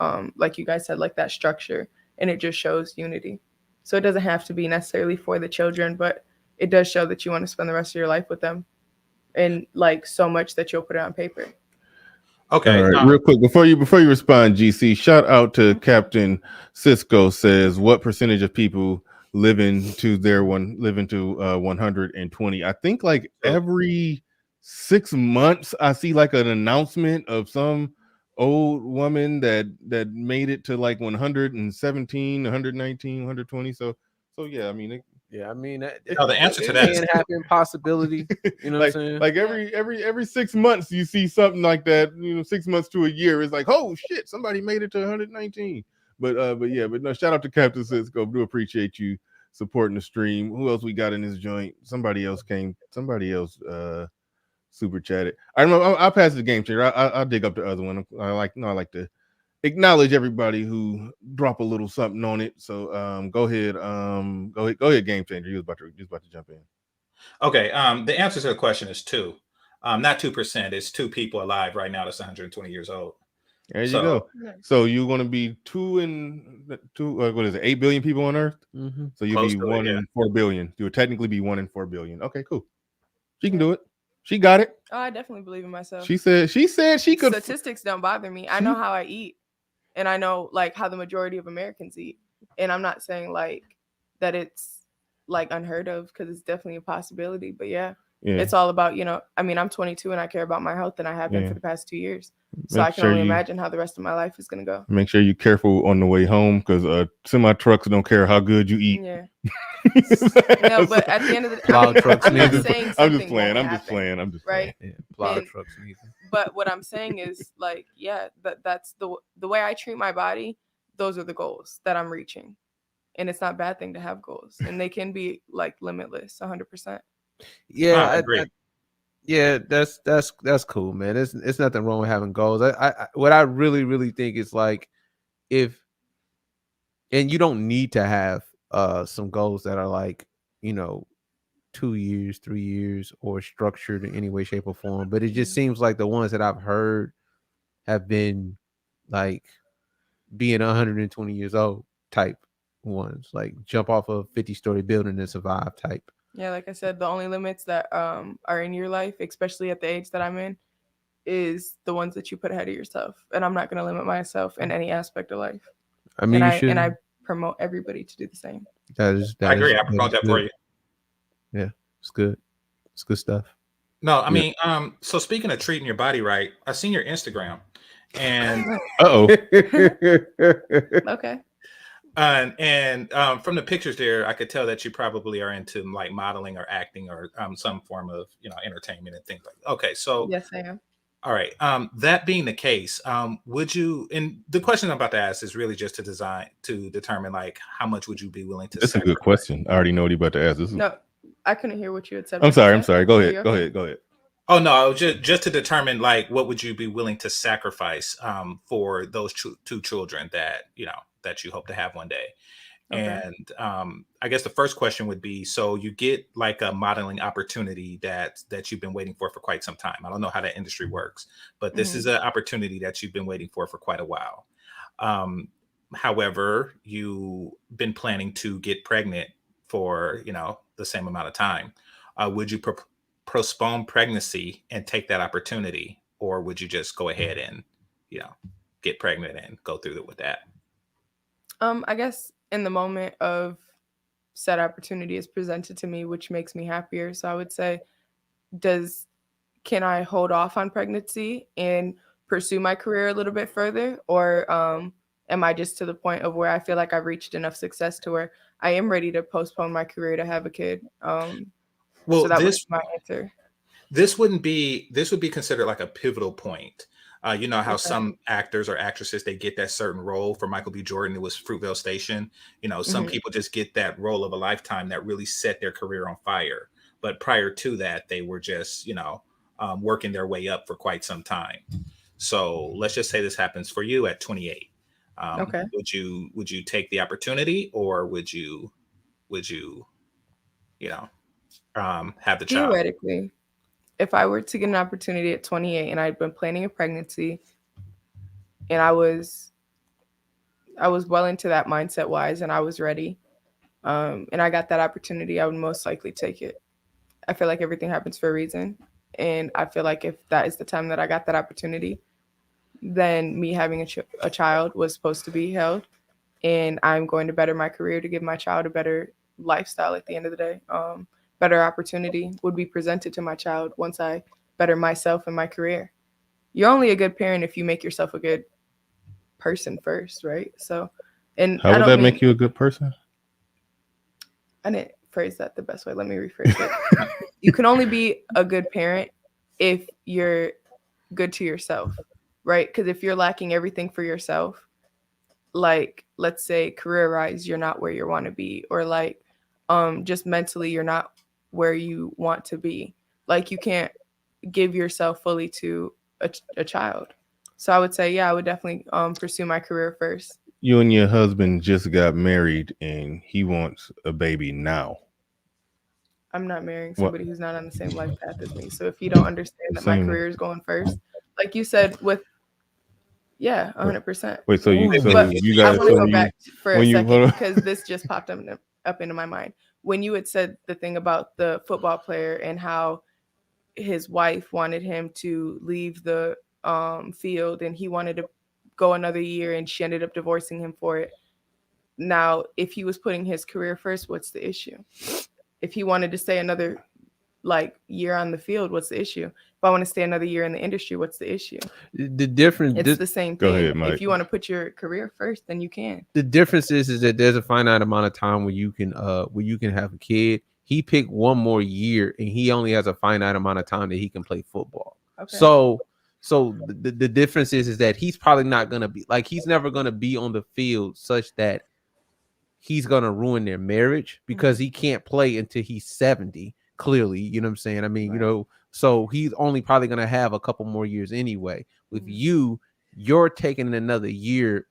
Speaker 3: you guys said, like that structure, and it just shows unity. So it doesn't have to be necessarily for the children, but it does show that you want to spend the rest of your life with them, and so much that you'll put it on paper.
Speaker 2: Okay. All right, real quick before you respond, GC, shout out to Captain Cisco. Says, what percentage of people living to 120? I think every 6 months I see an announcement of some old woman that made it to 117, 119, 120. So yeah, I mean,
Speaker 1: Yeah, I mean,
Speaker 4: the answer to that
Speaker 1: can happen, possibility. You know
Speaker 2: like,
Speaker 1: what I'm saying?
Speaker 2: Like every 6 months you see something like that. 6 months to a year, it's like, oh shit, somebody made it to 119. But no, shout out to Captain Cisco. Do appreciate you supporting the stream. Who else we got in this joint? Somebody else super chatted. I don't know. I'll pass the game changer. I'll dig up the other one. I like to acknowledge everybody who drop a little something on it. So go ahead, game changer. You was about to jump in.
Speaker 4: Okay. The answer to the question is 2. Not 2%. It's 2 people alive right now that's 120 years old.
Speaker 2: There you go. So you're going to be 2 in 2. What is it? 8 billion people on Earth.
Speaker 1: Mm-hmm.
Speaker 2: So you'll be 1 in 4 billion. You would technically be 1 in 4 billion. Okay, cool. She can do it. She got it.
Speaker 3: Oh, I definitely believe in myself.
Speaker 2: She said she could.
Speaker 3: Statistics don't bother me. I know how I eat, and I know like how the majority of Americans eat. And I'm not saying like that it's like unheard of, because it's definitely a possibility. But yeah, it's all about, I mean, I'm 22 and I care about my health, and I have been for the past 2 years. So I can only imagine how the rest of my life is going to go.
Speaker 2: Make sure you're careful on the way home, because semi trucks don't care how good you eat.
Speaker 3: Yeah. No, but at the end of the day, I'm not saying
Speaker 2: I'm just playing.
Speaker 3: Right?
Speaker 1: Yeah, plow trucks neither.
Speaker 3: But what I'm saying is, like, yeah, that's the way I treat my body. Those are the goals that I'm reaching, and it's not a bad thing to have goals, and they can be like limitless, 100%.
Speaker 1: Yeah, I agree. Yeah, that's cool, man. It's nothing wrong with having goals. I what I really think is like, and you don't need to have some goals that are like 2 years, 3 years, or structured in any way, shape, or form. But it just seems like the ones that I've heard have been like being 120 years old type ones, like jump off a 50-story building and survive type.
Speaker 3: Yeah, like I said, the only limits that are in your life, especially at the age that I'm in, is the ones that you put ahead of yourself. And I'm not going to limit myself in any aspect of life.
Speaker 1: I mean,
Speaker 3: I promote everybody to do the same.
Speaker 4: I agree. I promote that for you.
Speaker 1: Yeah, it's good. It's good stuff.
Speaker 4: No, I mean, so speaking of treating your body right, I seen your Instagram, and
Speaker 3: okay.
Speaker 4: And from the pictures there, I could tell that you probably are into like modeling or acting or some form of entertainment and things like that. Okay, so
Speaker 3: yes, I am.
Speaker 4: All right. That being the case, would you? And the question I'm about to ask is really just to determine like how much would you be willing to.
Speaker 2: That's a good question. I already know what you're about to ask.
Speaker 3: No, I couldn't hear what you had said.
Speaker 2: I'm sorry. Go ahead.
Speaker 4: Oh no, just to determine like what would you be willing to sacrifice for those two children that that you hope to have one day. Okay. And I guess the first question would be, so you get like a modeling opportunity that you've been waiting for quite some time. I don't know how that industry works, but this is an opportunity that you've been waiting for quite a while. However, you've been planning to get pregnant for the same amount of time. Would you postpone pregnancy and take that opportunity, or would you just go ahead and get pregnant and go through with that?
Speaker 3: I guess in the moment of said opportunity is presented to me, which makes me happier. So I would say, can I hold off on pregnancy and pursue my career a little bit further? Or am I just to the point of where I feel like I've reached enough success to where I am ready to postpone my career to have a kid?
Speaker 4: Well,
Speaker 3: so that was my answer.
Speaker 4: This would be considered like a pivotal point. You know how some actors or actresses, they get that certain role. For Michael B. Jordan, it was Fruitvale Station. Some people just get that role of a lifetime that really set their career on fire. But prior to that, they were just, working their way up for quite some time. So let's just say this happens for you at 28. Okay. Would you take the opportunity, or would you have the child?
Speaker 3: Theoretically, if I were to get an opportunity at 28 and I'd been planning a pregnancy and I was well into that mindset wise and I was ready, and I got that opportunity, I would most likely take it. I feel like everything happens for a reason. And I feel like if that is the time that I got that opportunity, then me having a child was supposed to be held, and I'm going to better my career to give my child a better lifestyle at the end of the day. Better opportunity would be presented to my child once I better myself and my career. You're only a good parent if you make yourself a good person first, right? So, and
Speaker 2: how would that make you a good person?
Speaker 3: phrase that the best way. Let me rephrase it. You can only be a good parent if you're good to yourself, right? Because if you're lacking everything for yourself, like let's say career-wise, you're not where you want to be, or like just mentally, you're not where you want to be. Like you can't give yourself fully to a child. So I would say, yeah, I would definitely pursue my career first.
Speaker 2: You and your husband just got married and he wants a baby now.
Speaker 3: I'm not marrying somebody who's not on the same life path as me. So if you don't understand that my career is going first, like you said, with 100%.
Speaker 2: Wait, so you guys?
Speaker 3: I want to go back for a second because this just popped up into my mind. When you had said the thing about the football player and how his wife wanted him to leave the field and he wanted to go another year and she ended up divorcing him for it. Now, if he was putting his career first, what's the issue? If he wanted to stay another year on the field, what's the issue? If I want to stay another year in the industry, what's the issue?
Speaker 1: The difference,
Speaker 3: it's the same thing.
Speaker 2: Go ahead, Mike.
Speaker 3: If you want to put your career first, then you can.
Speaker 1: The difference is that there's a finite amount of time where you can have a kid. He picked one more year and he only has a finite amount of time that he can play football. Okay. So the difference is that he's probably not going to be he's never going to be on the field such that he's going to ruin their marriage because he can't play until he's 70. Clearly, you know what I'm saying? I mean, right. So he's only probably going to have a couple more years anyway. With you're taking another year,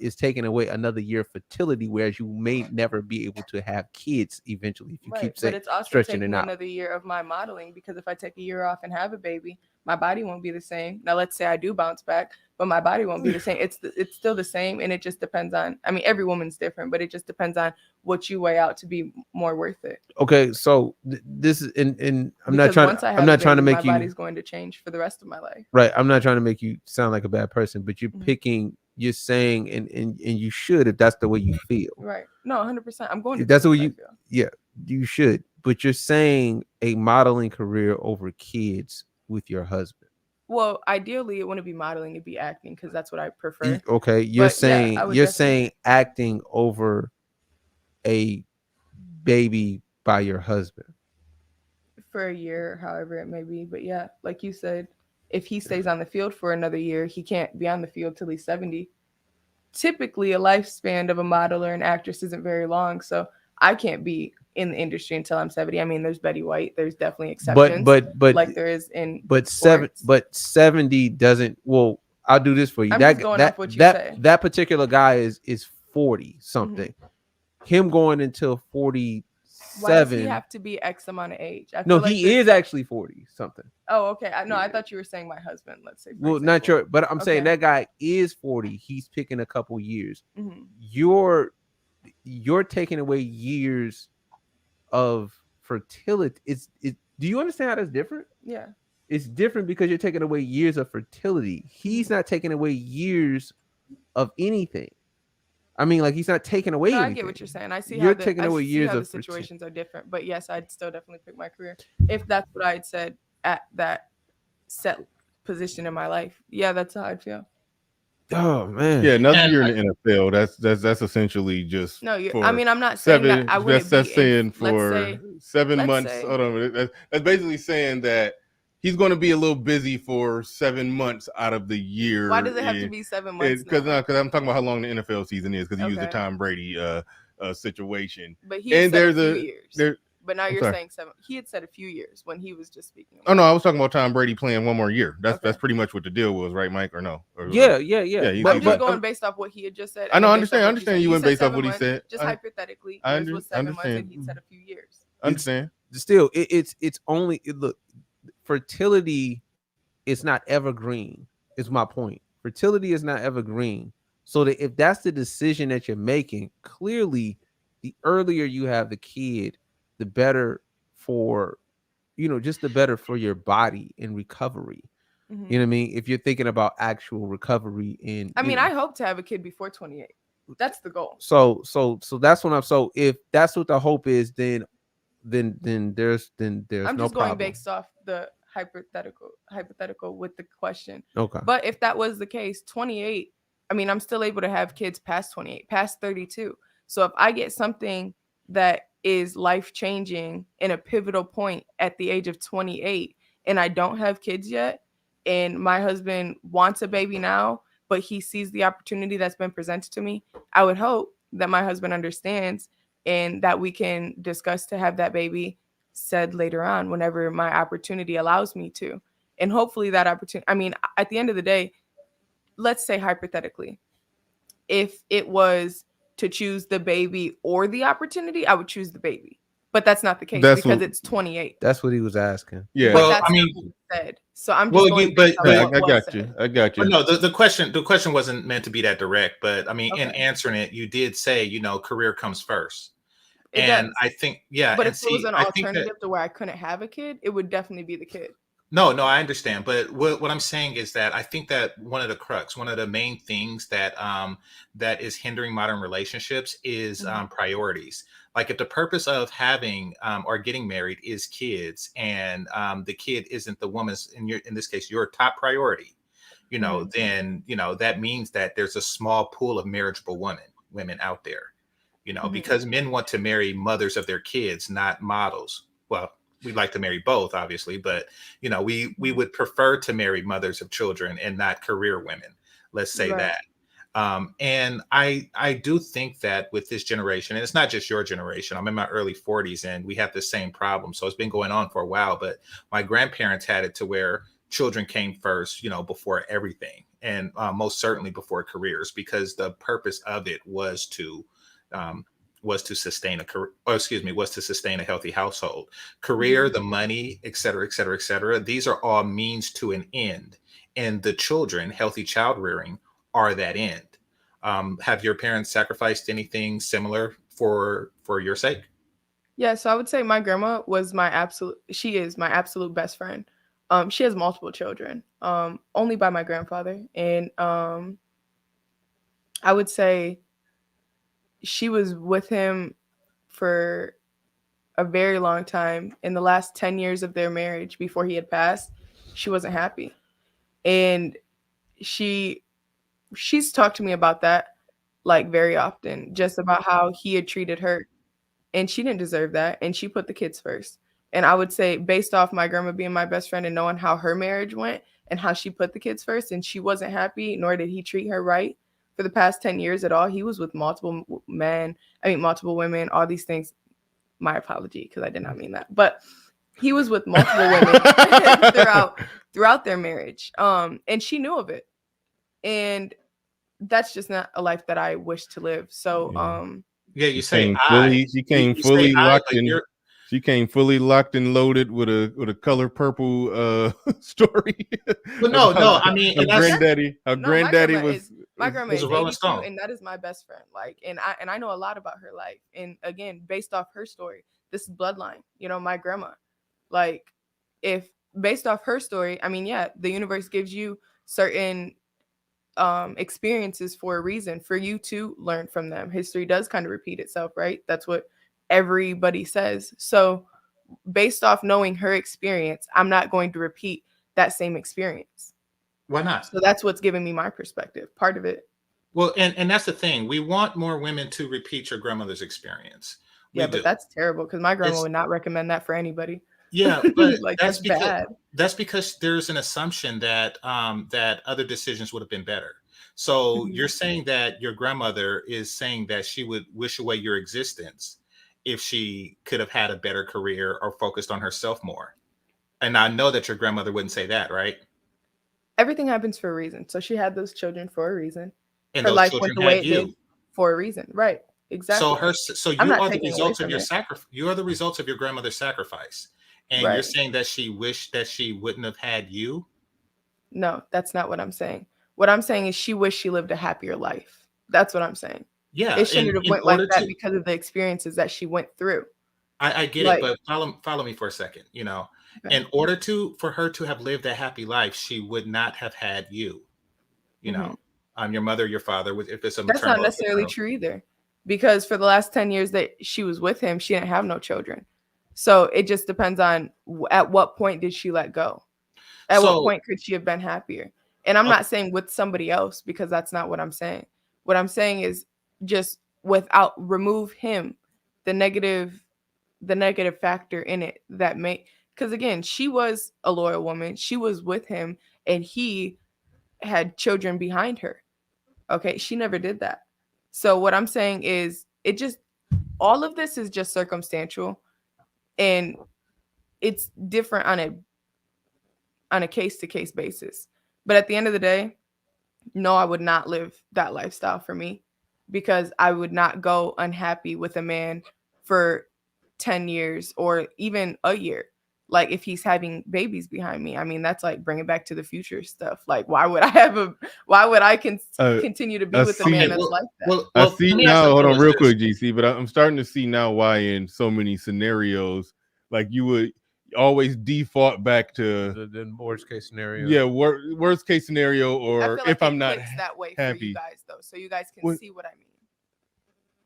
Speaker 1: is taking away another year of fertility, whereas you may never be able to have kids eventually if you keep saying. But it's also taking
Speaker 3: another year of my modeling, because if I take a year off and have a baby, my body won't be the same. Now, let's say I do bounce back, but my body won't be the same. It's still the same, and it just depends on. I mean, every woman's different, but it just depends on what you weigh out to be more worth it.
Speaker 1: Okay, so this is, and I'm not trying to make
Speaker 3: my body's going to change for the rest of my life.
Speaker 1: Right, I'm not trying to make you sound like a bad person, but you're saying, and you should if that's the way you feel.
Speaker 3: Right. No, 100%. I'm going to.
Speaker 1: If that's the way you feel. Yeah, you should. But you're saying a modeling career over kids with your husband.
Speaker 3: Well, ideally, it wouldn't be modeling; it'd be acting, because that's what I prefer.
Speaker 1: Okay, you're saying acting over a baby by your husband
Speaker 3: for a year, however it may be. But yeah, like you said, if he stays on the field for another year, he can't be on the field till he's 70. Typically, a lifespan of a model or an actress isn't very long, so I can't be in the industry until I'm 70. I mean, there's Betty White. There's definitely exceptions,
Speaker 1: but
Speaker 3: like there is in.
Speaker 1: But sports. 70 doesn't. Well, I'll do this for you.
Speaker 3: I'm just going off what you say.
Speaker 1: That particular guy is 40 something. Him going until 47.
Speaker 3: Why does he have to be X amount of age?
Speaker 1: No, he is actually 40 something.
Speaker 3: Oh, okay. I thought you were saying my husband. Let's say.
Speaker 1: Well, not your, but I'm saying that guy is 40. He's picking a couple years. You're taking away years of fertility. Do you understand how that's different?
Speaker 3: Yeah,
Speaker 1: it's different because you're taking away years of fertility. He's not taking away years of anything. I mean, he's not taking away anything.
Speaker 3: I get what you're saying. I see
Speaker 1: you're taking away years of
Speaker 3: the situations are different. But yes, I'd still definitely pick my career if that's what I had said at that set position in my life. Yeah, that's how I'd feel.
Speaker 1: Oh man,
Speaker 2: yeah, another year in the NFL. That's essentially just.
Speaker 3: No, I mean, I'm not saying that I wouldn't.
Speaker 2: That's saying for 7 months. Hold on, that's basically saying that he's going to be a little busy for 7 months out of the year.
Speaker 3: Why does it have to be 7 months?
Speaker 2: Because I'm talking about how long the NFL season is. Because he used the Tom Brady situation.
Speaker 3: But he said a few years. But now you're saying 7. He had said a few years when he was just speaking.
Speaker 2: Oh no, I was talking about Tom Brady playing one more year. That's pretty much what the deal was, right, Mike? Or no?
Speaker 1: Yeah.
Speaker 3: I'm just going based off what he had just said.
Speaker 2: I know. I understand. You went based off what he said.
Speaker 3: Just hypothetically, yours was 7 months, and he said a few years.
Speaker 2: Understand?
Speaker 1: Still, it's only look. Fertility is not evergreen. Is my point. Fertility is not evergreen. So that if that's the decision that you're making, clearly, the earlier you have the kid, the better for, just the better for your body in recovery. You know what I mean? If you're thinking about actual recovery
Speaker 3: I hope to have a kid before 28. That's the goal.
Speaker 1: So that's what so if that's what the hope is, then there's
Speaker 3: I'm just going based off the hypothetical with the question.
Speaker 1: Okay.
Speaker 3: But if that was the case, 28, I mean, I'm still able to have kids past 28, past 32. So if I get something that is life-changing in a pivotal point at the age of 28, and I don't have kids yet, and my husband wants a baby now, but he sees the opportunity that's been presented to me, I would hope that my husband understands and that we can discuss to have that baby said later on whenever my opportunity allows me to. And hopefully that opportunity, I mean, at the end of the day, let's say hypothetically, if it was to choose the baby or the opportunity, I would choose the baby. But that's not the case because it's 28.
Speaker 1: That's what he was asking.
Speaker 2: Yeah.
Speaker 3: But that's what he said. So I'm just going
Speaker 2: I got you. I got you.
Speaker 4: No, the question wasn't meant to be that direct, but I mean, in answering it, you did say, you know, career comes first. I think, yeah.
Speaker 3: But if it was an alternative to where I couldn't have a kid, it would definitely be the kid.
Speaker 4: No, I understand. But what I'm saying is that I think that one of the main things that that is hindering modern relationships is priorities. Like if the purpose of having or getting married is kids, and the kid isn't the woman's, in this case, your top priority, you know, then, you know, that means that there's a small pool of marriageable women out there, you know, because men want to marry mothers of their kids, not models. Well, we'd like to marry both, obviously, but, you know, we would prefer to marry mothers of children and not career women. Let's say that. And I do think that with this generation, and it's not just your generation, I'm in my early 40s and we have the same problem. So it's been going on for a while, but my grandparents had it to where children came first, you know, before everything, and most certainly before careers, because the purpose of it was to sustain a healthy household. Career, the money, et cetera, et cetera, et cetera. These are all means to an end. And the children, healthy child rearing, are that end. Have your parents sacrificed anything similar for your sake?
Speaker 3: Yeah, so I would say my grandma was she is my absolute best friend. She has multiple children, only by my grandfather. And I would say she was with him for a very long time. In the last 10 years of their marriage, before he had passed, she wasn't happy. And she's talked to me about that, like, very often, just about how he had treated her. And she didn't deserve that. And she put the kids first. And I would say, based off my grandma being my best friend and knowing how her marriage went and how she put the kids first, and she wasn't happy, nor did he treat her right for the past 10 years at all. He was with multiple women, all these things. My apology, because I did not mean that. But he was with multiple women throughout their marriage. And she knew of it. And that's just not a life that I wish to live. So,
Speaker 2: you say she came fully locked in. She came fully locked and loaded with a color purple story.
Speaker 4: But no, I mean,
Speaker 2: her granddaddy was
Speaker 3: my grandma is
Speaker 4: a Rolling Stone,
Speaker 3: and that is my best friend. Like, and I know a lot about her life. And again, based off her story, this is bloodline. You know, my grandma. Like, if based off her story, I mean, yeah, the universe gives you certain experiences for a reason, for you to learn from them. History does kind of repeat itself, right? That's what everybody says. So based off knowing her experience, I'm not going to repeat that same experience.
Speaker 4: Why not?
Speaker 3: So that's what's giving me my perspective, part of it.
Speaker 4: Well, and that's the thing. We want more women to repeat your grandmother's experience.
Speaker 3: But that's terrible, because my grandma would not recommend that for anybody.
Speaker 4: Yeah, but
Speaker 3: like, that's bad.
Speaker 4: That's because there's an assumption that that other decisions would have been better. So you're saying that your grandmother is saying that she would wish away your existence if she could have had a better career or focused on herself more. And I know that your grandmother wouldn't say that, right?
Speaker 3: Everything happens for a reason. So she had those children for a reason.
Speaker 4: And
Speaker 3: her life went the way it did for a reason. Right. Exactly.
Speaker 4: So you are the results of your sacrifice. You are the results of your grandmother's sacrifice. And you're saying that she wished that she wouldn't have had you?
Speaker 3: No, that's not what I'm saying. What I'm saying is she wished she lived a happier life. That's what I'm saying.
Speaker 4: Yeah.
Speaker 3: It shouldn't have went like that because of the experiences that she went through.
Speaker 4: I get it, but follow me for a second. You know, in order for her to have lived a happy life, she would not have had you. You know, your mother, your father, if it's a maternal.
Speaker 3: That's not necessarily true either. Because for the last 10 years that she was with him, she didn't have no children. So it just depends on at what point did she let go? At what point could she have been happier? And I'm not saying with somebody else, because that's not what I'm saying. What I'm saying is just remove him, the negative the negative factor in it that because again, she was a loyal woman. She was with him and he had children behind her. Okay. She never did that. So what I'm saying is all of this is just circumstantial and it's different on a case-to-case basis. But at the end of the day, no, I would not live that lifestyle for me because I would not go unhappy with a man for 10 years or even a year. Like if he's having babies behind me, I mean, that's like bringing back to the future stuff. Like, why would I continue to be with a man that's like that?
Speaker 2: I see now, hold on real quick, GC, but I'm starting to see now why in so many scenarios, like you would always default back to
Speaker 1: the worst case scenario.
Speaker 2: Yeah, worst case scenario, or
Speaker 3: I feel like
Speaker 2: if I'm not
Speaker 3: that way
Speaker 2: happy.
Speaker 3: For you guys, though, so you guys can see what I mean.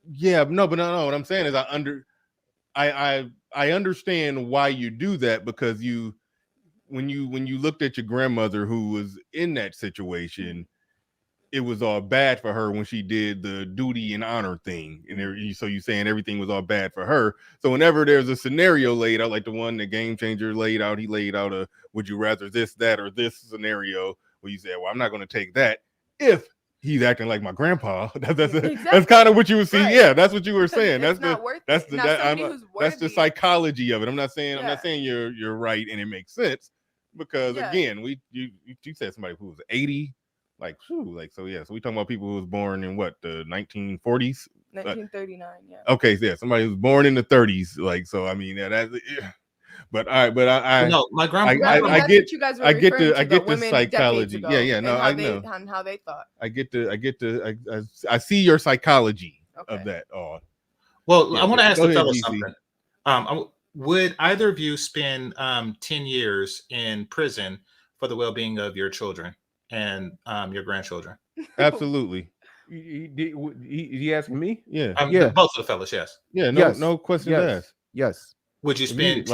Speaker 2: Yeah, no. What I'm saying is I understand why you do that because when you looked at your grandmother who was in that situation, it was all bad for her when she did the duty and honor thing, and so you saying everything was all bad for her. So whenever there's a scenario laid out, like the one that Game Changer laid out, he laid out a would you rather this, that, or this scenario where you say, well, I'm not going to take that if he's acting like my grandpa. That's kind of what you would see. Right. Yeah, that's what you were saying. That's the psychology of it. I'm not saying you're right and it makes sense because again, you said somebody who was 80. So we talking about people who was born in what, the 1940s?
Speaker 3: 1939, yeah.
Speaker 2: Okay, so somebody who was born in the 30s, But I
Speaker 4: my grandma.
Speaker 2: I get the psychology. I know.
Speaker 3: And how they thought.
Speaker 2: I see your psychology of that.
Speaker 4: Well, I want to ask the fellow something. Would either of you spend 10 years in prison for the well-being of your children and your grandchildren?
Speaker 2: Absolutely.
Speaker 1: He asking me?
Speaker 2: Yeah.
Speaker 4: Both of the fellas, yes.
Speaker 2: Yeah, no question asked.
Speaker 1: Yes.
Speaker 2: Would you spend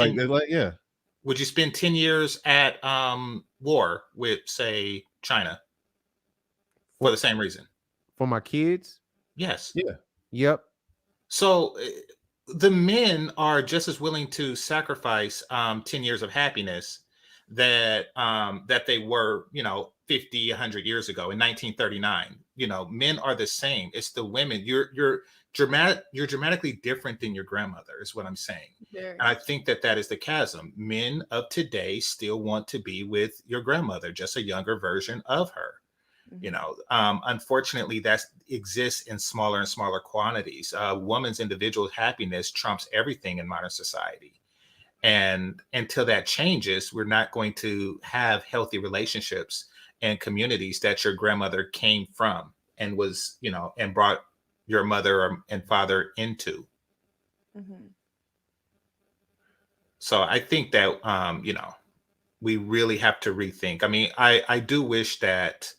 Speaker 4: Would you spend 10 years at war with, say, China for the same reason?
Speaker 1: For my kids?
Speaker 4: Yes.
Speaker 2: Yeah.
Speaker 1: Yep.
Speaker 4: So the men are just as willing to sacrifice 10 years of happiness that they were, 50, 100 years ago in 1939. Men are the same. It's the women. You're dramatically different than your grandmother is what I'm saying. And I think that is the chasm. Men of today still want to be with your grandmother, just a younger version of her. Unfortunately, that exists in smaller and smaller quantities. Woman's individual happiness trumps everything in modern society. And until that changes, we're not going to have healthy relationships and communities that your grandmother came from and was, and brought your mother and father into. Mm-hmm. So I think that, we really have to rethink. I mean, I do wish that,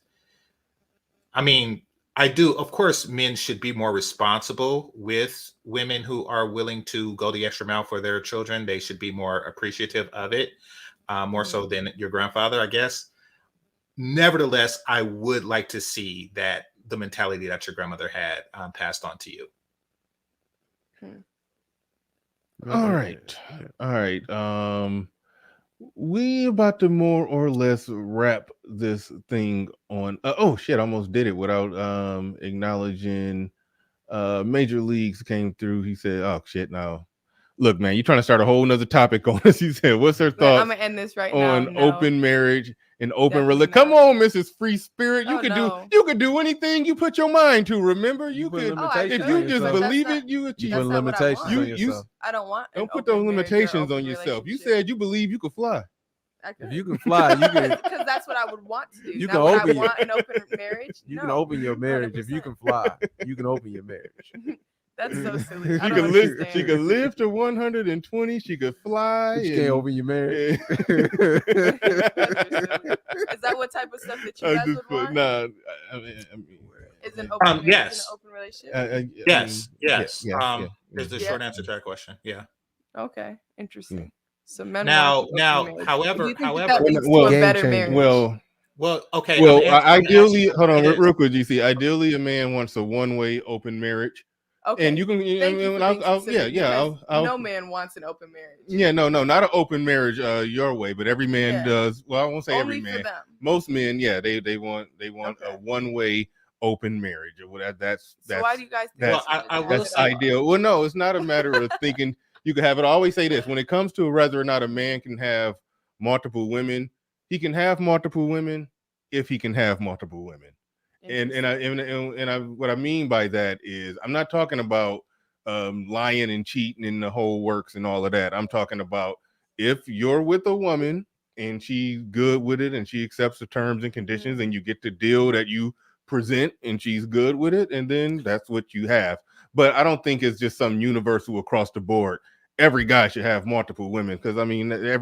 Speaker 4: of course, men should be more responsible with women who are willing to go the extra mile for their children. They should be more appreciative of it, more so than your grandfather, I guess. Nevertheless, I would like to see that the mentality that your grandmother had passed on to you.
Speaker 2: All right. We about to more or less wrap this thing on. I almost did it without acknowledging Major Leagues came through. He said, "Oh shit, now look, man, you're trying to start a whole nother topic on this." He said, "What's her thoughts?"
Speaker 3: I'm gonna end this right
Speaker 2: on open marriage and open religion. Come on, Mrs. Free Spirit, you could do anything you put your mind to. Remember, you could if you just believe it, you achieve.
Speaker 1: Put limitations on yourself.
Speaker 3: I don't want.
Speaker 2: Don't put those limitations on yourself. You said you believe you could fly.
Speaker 1: If you can fly, you can.
Speaker 3: Because that's what I would want to do.
Speaker 1: You can open
Speaker 3: an open marriage.
Speaker 1: You can open your marriage 100%. If you can fly. You can open your marriage.
Speaker 3: That's so silly.
Speaker 2: She could live to 120. She could fly.
Speaker 1: But you can't open your marriage.
Speaker 3: Is that what type of stuff that you guys would want?
Speaker 2: No,
Speaker 3: is an open
Speaker 4: yes.
Speaker 3: An open relationship?
Speaker 4: Yes. Is the short answer to that question? Yeah.
Speaker 3: Okay. Interesting. Yeah. So men
Speaker 4: now, however,
Speaker 3: a better marriage.
Speaker 4: Well, okay.
Speaker 2: Well, ideally, hold on, real quick, GC. Ideally, a man wants a one-way open marriage.
Speaker 3: Okay.
Speaker 2: And you can,
Speaker 3: no man wants an open marriage.
Speaker 2: Yeah, no, not an open marriage your way, but every man does. Well, I won't say
Speaker 3: only
Speaker 2: every man.
Speaker 3: For them.
Speaker 2: Most men, they want a one-way open marriage. That's
Speaker 3: so why do you guys think
Speaker 2: that's ideal? Well, no, it's not a matter of thinking you can have it. I always say this: when it comes to whether or not a man can have multiple women, he can have multiple women if he can have multiple women. And what I mean by that is I'm not talking about lying and cheating and the whole works and all of that. I'm talking about if you're with a woman and she's good with it and she accepts the terms and conditions and you get the deal that you present and she's good with it, and then that's what you have. But I don't think it's just some universal across the board. Every guy should have multiple women, because I mean, I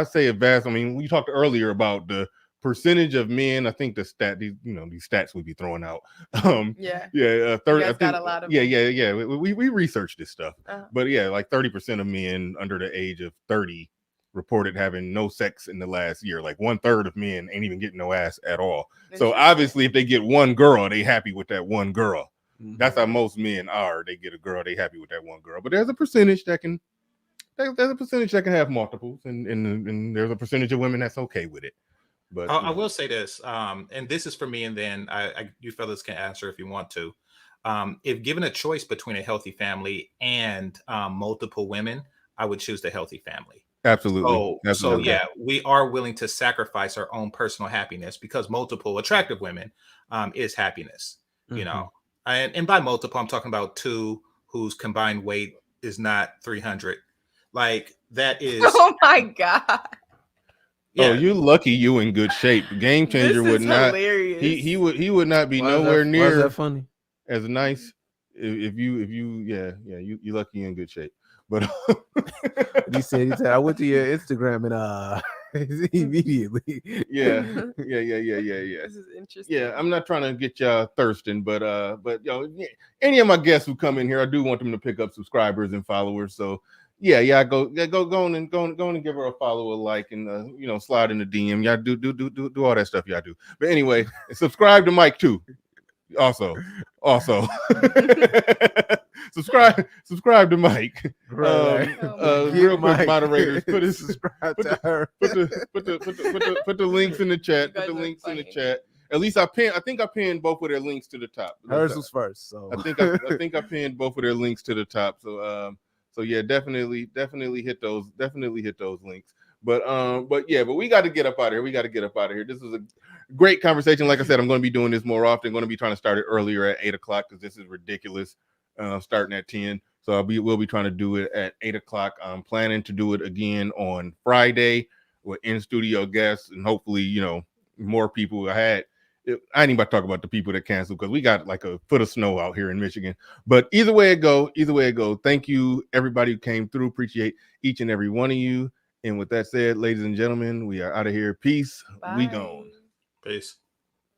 Speaker 2: say it vast. I mean, we talked earlier about the percentage of men. I think these stats we be throwing out.
Speaker 3: 30.
Speaker 2: I think, got a lot of we researched this stuff, but like 30% of men under the age of 30 reported having no sex in the last year. Like 1/3 of men ain't even getting no ass at all. So obviously, if they get one girl, they happy with that one girl. That's how most men are. They get a girl, they happy with that one girl. But there's a percentage that can have multiples, and there's a percentage of women that's okay with it. But
Speaker 4: I will say this, and this is for me, and then you fellas can answer if you want to. If given a choice between a healthy family and multiple women, I would choose the healthy family.
Speaker 2: Absolutely.
Speaker 4: So yeah, we are willing to sacrifice our own personal happiness because multiple attractive women is happiness. You know, and by multiple, I'm talking about two whose combined weight is not 300. Like that is.
Speaker 3: Oh my God.
Speaker 2: Yeah. Oh, you lucky you in good shape. Game Changer would not.
Speaker 3: Hilarious.
Speaker 2: He would not be nowhere near.
Speaker 1: Why is that funny?
Speaker 2: As nice. If you lucky in good shape. But
Speaker 1: he said I went to your Instagram and immediately.
Speaker 2: Yeah. This
Speaker 3: is interesting.
Speaker 2: Yeah, I'm not trying to get y'all thirsting, but any of my guests who come in here, I do want them to pick up subscribers and followers. So go on and give her a follow, a like, and slide in the DM. Y'all do all that stuff y'all do. But anyway, subscribe to Mike too. Also subscribe to Mike. Real quick, moderators, put the links in the chat. Put the links in the chat. At least I think I pinned both of their links to the top.
Speaker 1: Hers was first, so
Speaker 2: I think I pinned both of their links to the top. So yeah, definitely hit those. Definitely hit those links. But we got to get up out of here. This is a great conversation. Like I said, I'm going to be doing this more often. I'm going to be trying to start it earlier at 8:00 because this is ridiculous. Starting at 10. So we'll be trying to do it at 8:00. I'm planning to do it again on Friday with in-studio guests and hopefully, more people. I ain't about to talk about the people that canceled because we got like a foot of snow out here in Michigan. But either way it go. Thank you, everybody who came through. Appreciate each and every one of you. And with that said, ladies and gentlemen, we are out of here. Peace.
Speaker 3: Bye.
Speaker 2: We gone.
Speaker 4: Peace.